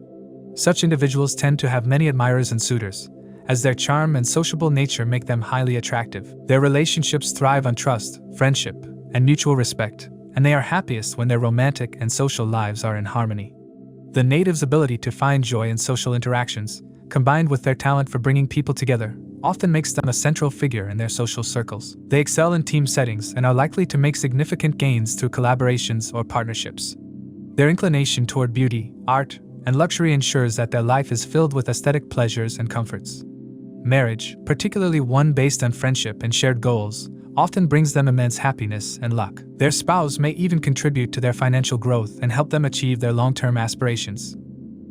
Such individuals tend to have many admirers and suitors, as their charm and sociable nature make them highly attractive. Their relationships thrive on trust, friendship, and mutual respect, and they are happiest when their romantic and social lives are in harmony. The native's ability to find joy in social interactions, combined with their talent for bringing people together, often makes them a central figure in their social circles. They excel in team settings and are likely to make significant gains through collaborations or partnerships. Their inclination toward beauty, art, and luxury ensures that their life is filled with aesthetic pleasures and comforts. Marriage, particularly one based on friendship and shared goals, often brings them immense happiness and luck. Their spouse may even contribute to their financial growth and help them achieve their long-term aspirations.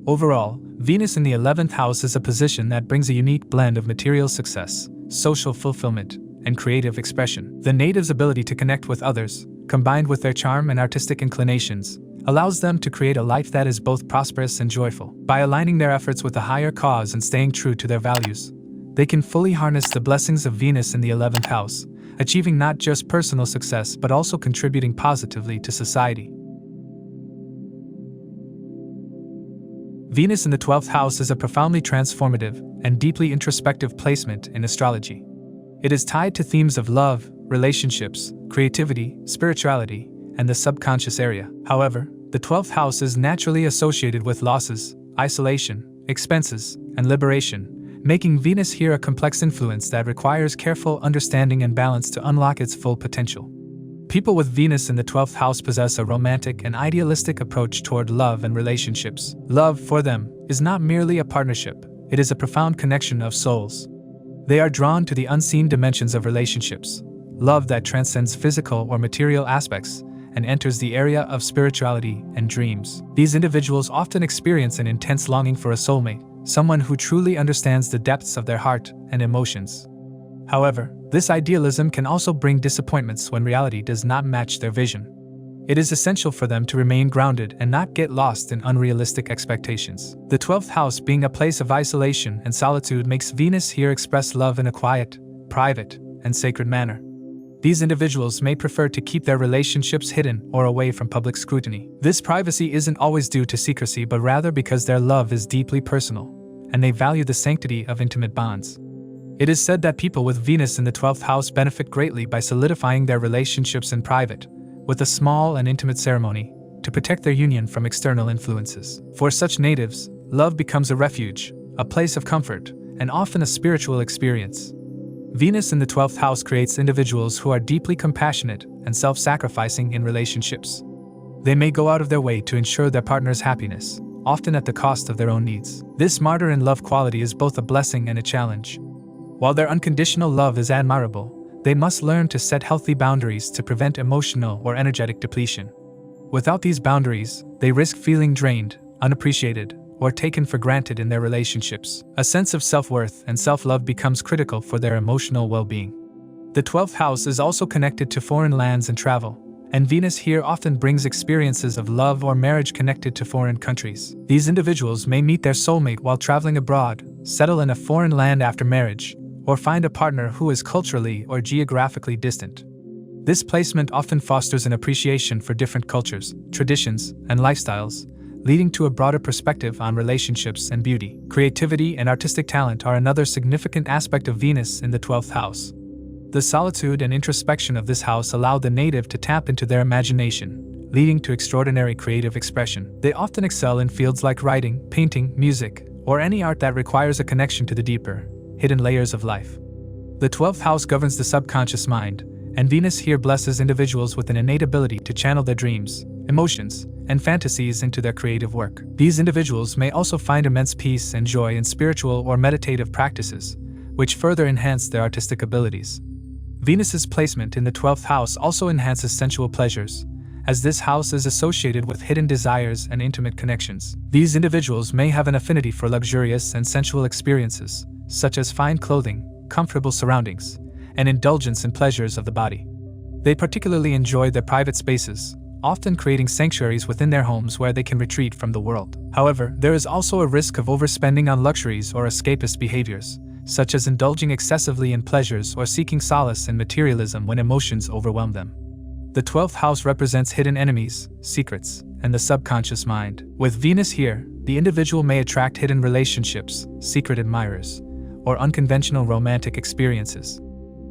Overall, Venus in the 11th house is a position that brings a unique blend of material success, social fulfillment, and creative expression. The native's ability to connect with others, combined with their charm and artistic inclinations, allows them to create a life that is both prosperous and joyful. By aligning their efforts with a higher cause and staying true to their values, they can fully harness the blessings of Venus in the 11th house, achieving not just personal success but also contributing positively to society. Venus in the 12th house is a profoundly transformative and deeply introspective placement in astrology. It is tied to themes of love, relationships, creativity, spirituality, and the subconscious area. However, the 12th house is naturally associated with losses, isolation, expenses, and liberation, making Venus here a complex influence that requires careful understanding and balance to unlock its full potential. People with Venus in the 12th house possess a romantic and idealistic approach toward love and relationships. Love, for them, is not merely a partnership, it is a profound connection of souls. They are drawn to the unseen dimensions of relationships, love that transcends physical or material aspects, and enters the area of spirituality and dreams. These individuals often experience an intense longing for a soulmate, someone who truly understands the depths of their heart and emotions. However, this idealism can also bring disappointments when reality does not match their vision. It is essential for them to remain grounded and not get lost in unrealistic expectations. The 12th house, being a place of isolation and solitude, makes Venus here express love in a quiet, private, and sacred manner. These individuals may prefer to keep their relationships hidden or away from public scrutiny. This privacy isn't always due to secrecy but rather because their love is deeply personal, and they value the sanctity of intimate bonds. It is said that people with Venus in the 12th house benefit greatly by solidifying their relationships in private, with a small and intimate ceremony, to protect their union from external influences. For such natives, love becomes a refuge, a place of comfort, and often a spiritual experience. Venus in the 12th house creates individuals who are deeply compassionate and self-sacrificing in relationships. They may go out of their way to ensure their partner's happiness, often at the cost of their own needs. This martyr-in-love quality is both a blessing and a challenge. While their unconditional love is admirable, they must learn to set healthy boundaries to prevent emotional or energetic depletion. Without these boundaries, they risk feeling drained, unappreciated, or taken for granted in their relationships. A sense of self-worth and self-love becomes critical for their emotional well-being. The 12th house is also connected to foreign lands and travel, and Venus here often brings experiences of love or marriage connected to foreign countries. These individuals may meet their soulmate while traveling abroad, settle in a foreign land after marriage, or find a partner who is culturally or geographically distant. This placement often fosters an appreciation for different cultures, traditions, and lifestyles, leading to a broader perspective on relationships and beauty. Creativity and artistic talent are another significant aspect of Venus in the 12th house. The solitude and introspection of this house allow the native to tap into their imagination, leading to extraordinary creative expression. They often excel in fields like writing, painting, music, or any art that requires a connection to the deeper, hidden layers of life. The 12th house governs the subconscious mind, and Venus here blesses individuals with an innate ability to channel their dreams, emotions, and fantasies into their creative work. These individuals may also find immense peace and joy in spiritual or meditative practices, which further enhance their artistic abilities. Venus's placement in the 12th house also enhances sensual pleasures, as this house is associated with hidden desires and intimate connections. These individuals may have an affinity for luxurious and sensual experiences, such as fine clothing, comfortable surroundings, and indulgence in pleasures of the body. They particularly enjoy their private spaces, often creating sanctuaries within their homes where they can retreat from the world. However, there is also a risk of overspending on luxuries or escapist behaviors, such as indulging excessively in pleasures or seeking solace in materialism when emotions overwhelm them. The 12th house represents hidden enemies, secrets, and the subconscious mind. With Venus here, the individual may attract hidden relationships, secret admirers, or unconventional romantic experiences.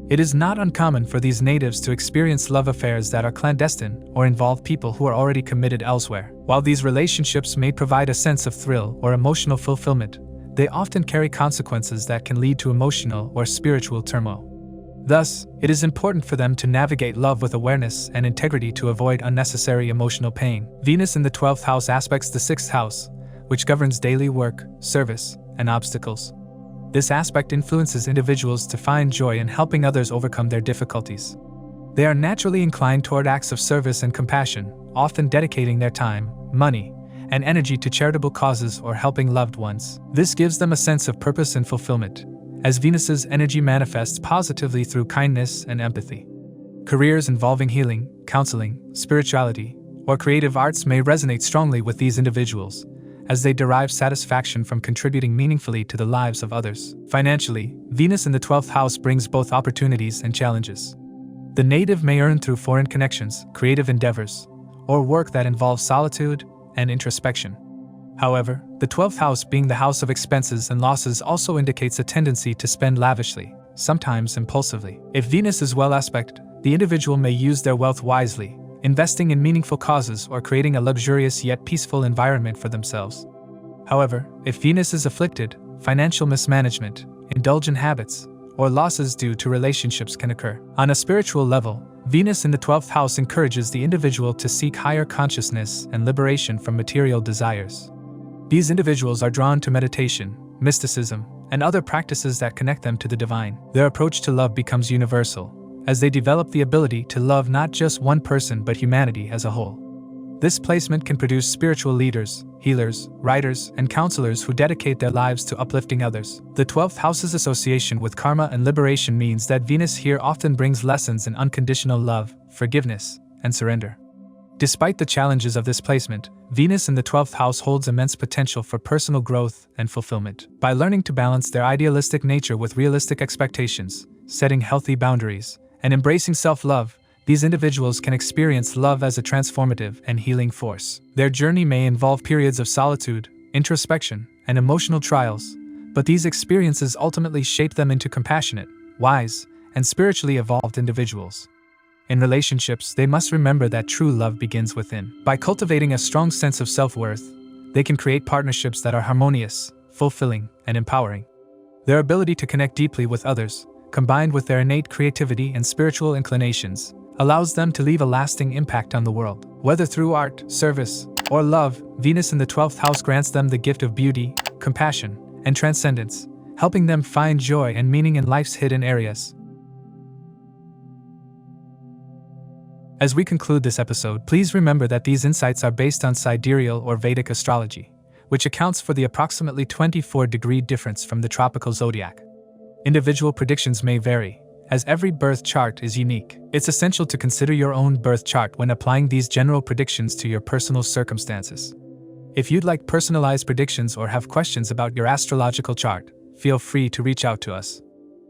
It is not uncommon for these natives to experience love affairs that are clandestine or involve people who are already committed elsewhere. While these relationships may provide a sense of thrill or emotional fulfillment, they often carry consequences that can lead to emotional or spiritual turmoil. Thus, it is important for them to navigate love with awareness and integrity to avoid unnecessary emotional pain. Venus in the 12th house aspects the 6th house, which governs daily work, service, and obstacles. This aspect influences individuals to find joy in helping others overcome their difficulties. They are naturally inclined toward acts of service and compassion, often dedicating their time, money, and energy to charitable causes or helping loved ones. This gives them a sense of purpose and fulfillment, as Venus's energy manifests positively through kindness and empathy. Careers involving healing, counseling, spirituality, or creative arts may resonate strongly with these individuals, as they derive satisfaction from contributing meaningfully to the lives of others. Financially, Venus in the 12th house brings both opportunities and challenges. The native may earn through foreign connections, creative endeavors, or work that involves solitude and introspection. However, the 12th house, being the house of expenses and losses, also indicates a tendency to spend lavishly, sometimes impulsively. If Venus is well aspected, the individual may use their wealth wisely, investing in meaningful causes or creating a luxurious yet peaceful environment for themselves. However, if Venus is afflicted, financial mismanagement, indulgent habits, or losses due to relationships can occur. On a spiritual level, Venus in the 12th house encourages the individual to seek higher consciousness and liberation from material desires. These individuals are drawn to meditation, mysticism, and other practices that connect them to the divine. Their approach to love becomes universal, as they develop the ability to love not just one person but humanity as a whole. This placement can produce spiritual leaders, healers, writers, and counselors who dedicate their lives to uplifting others. The 12th house's association with karma and liberation means that Venus here often brings lessons in unconditional love, forgiveness, and surrender. Despite the challenges of this placement, Venus in the 12th house holds immense potential for personal growth and fulfillment. By learning to balance their idealistic nature with realistic expectations, setting healthy boundaries, and embracing self-love, these individuals can experience love as a transformative and healing force. Their journey may involve periods of solitude, introspection, and emotional trials, but these experiences ultimately shape them into compassionate, wise, and spiritually evolved individuals. In relationships, they must remember that true love begins within. By cultivating a strong sense of self-worth, they can create partnerships that are harmonious, fulfilling, and empowering. Their ability to connect deeply with others, combined with their innate creativity and spiritual inclinations, allows them to leave a lasting impact on the world. Whether through art, service, or love, Venus in the 12th house grants them the gift of beauty, compassion, and transcendence, helping them find joy and meaning in life's hidden areas. As we conclude this episode, please remember that these insights are based on Sidereal or Vedic Astrology, which accounts for the approximately 24-degree difference from the tropical zodiac. Individual predictions may vary, as every birth chart is unique. It's essential to consider your own birth chart when applying these general predictions to your personal circumstances. If you'd like personalized predictions or have questions about your astrological chart, feel free to reach out to us.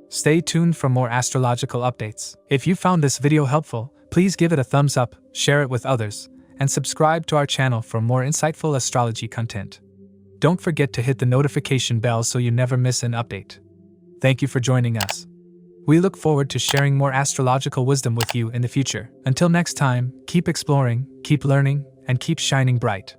Stay tuned for more astrological updates. If you found this video helpful, please give it a thumbs up, share it with others, and subscribe to our channel for more insightful astrology content. Don't forget to hit the notification bell so you never miss an update. Thank you for joining us. We look forward to sharing more astrological wisdom with you in the future. Until next time, keep exploring, keep learning, and keep shining bright.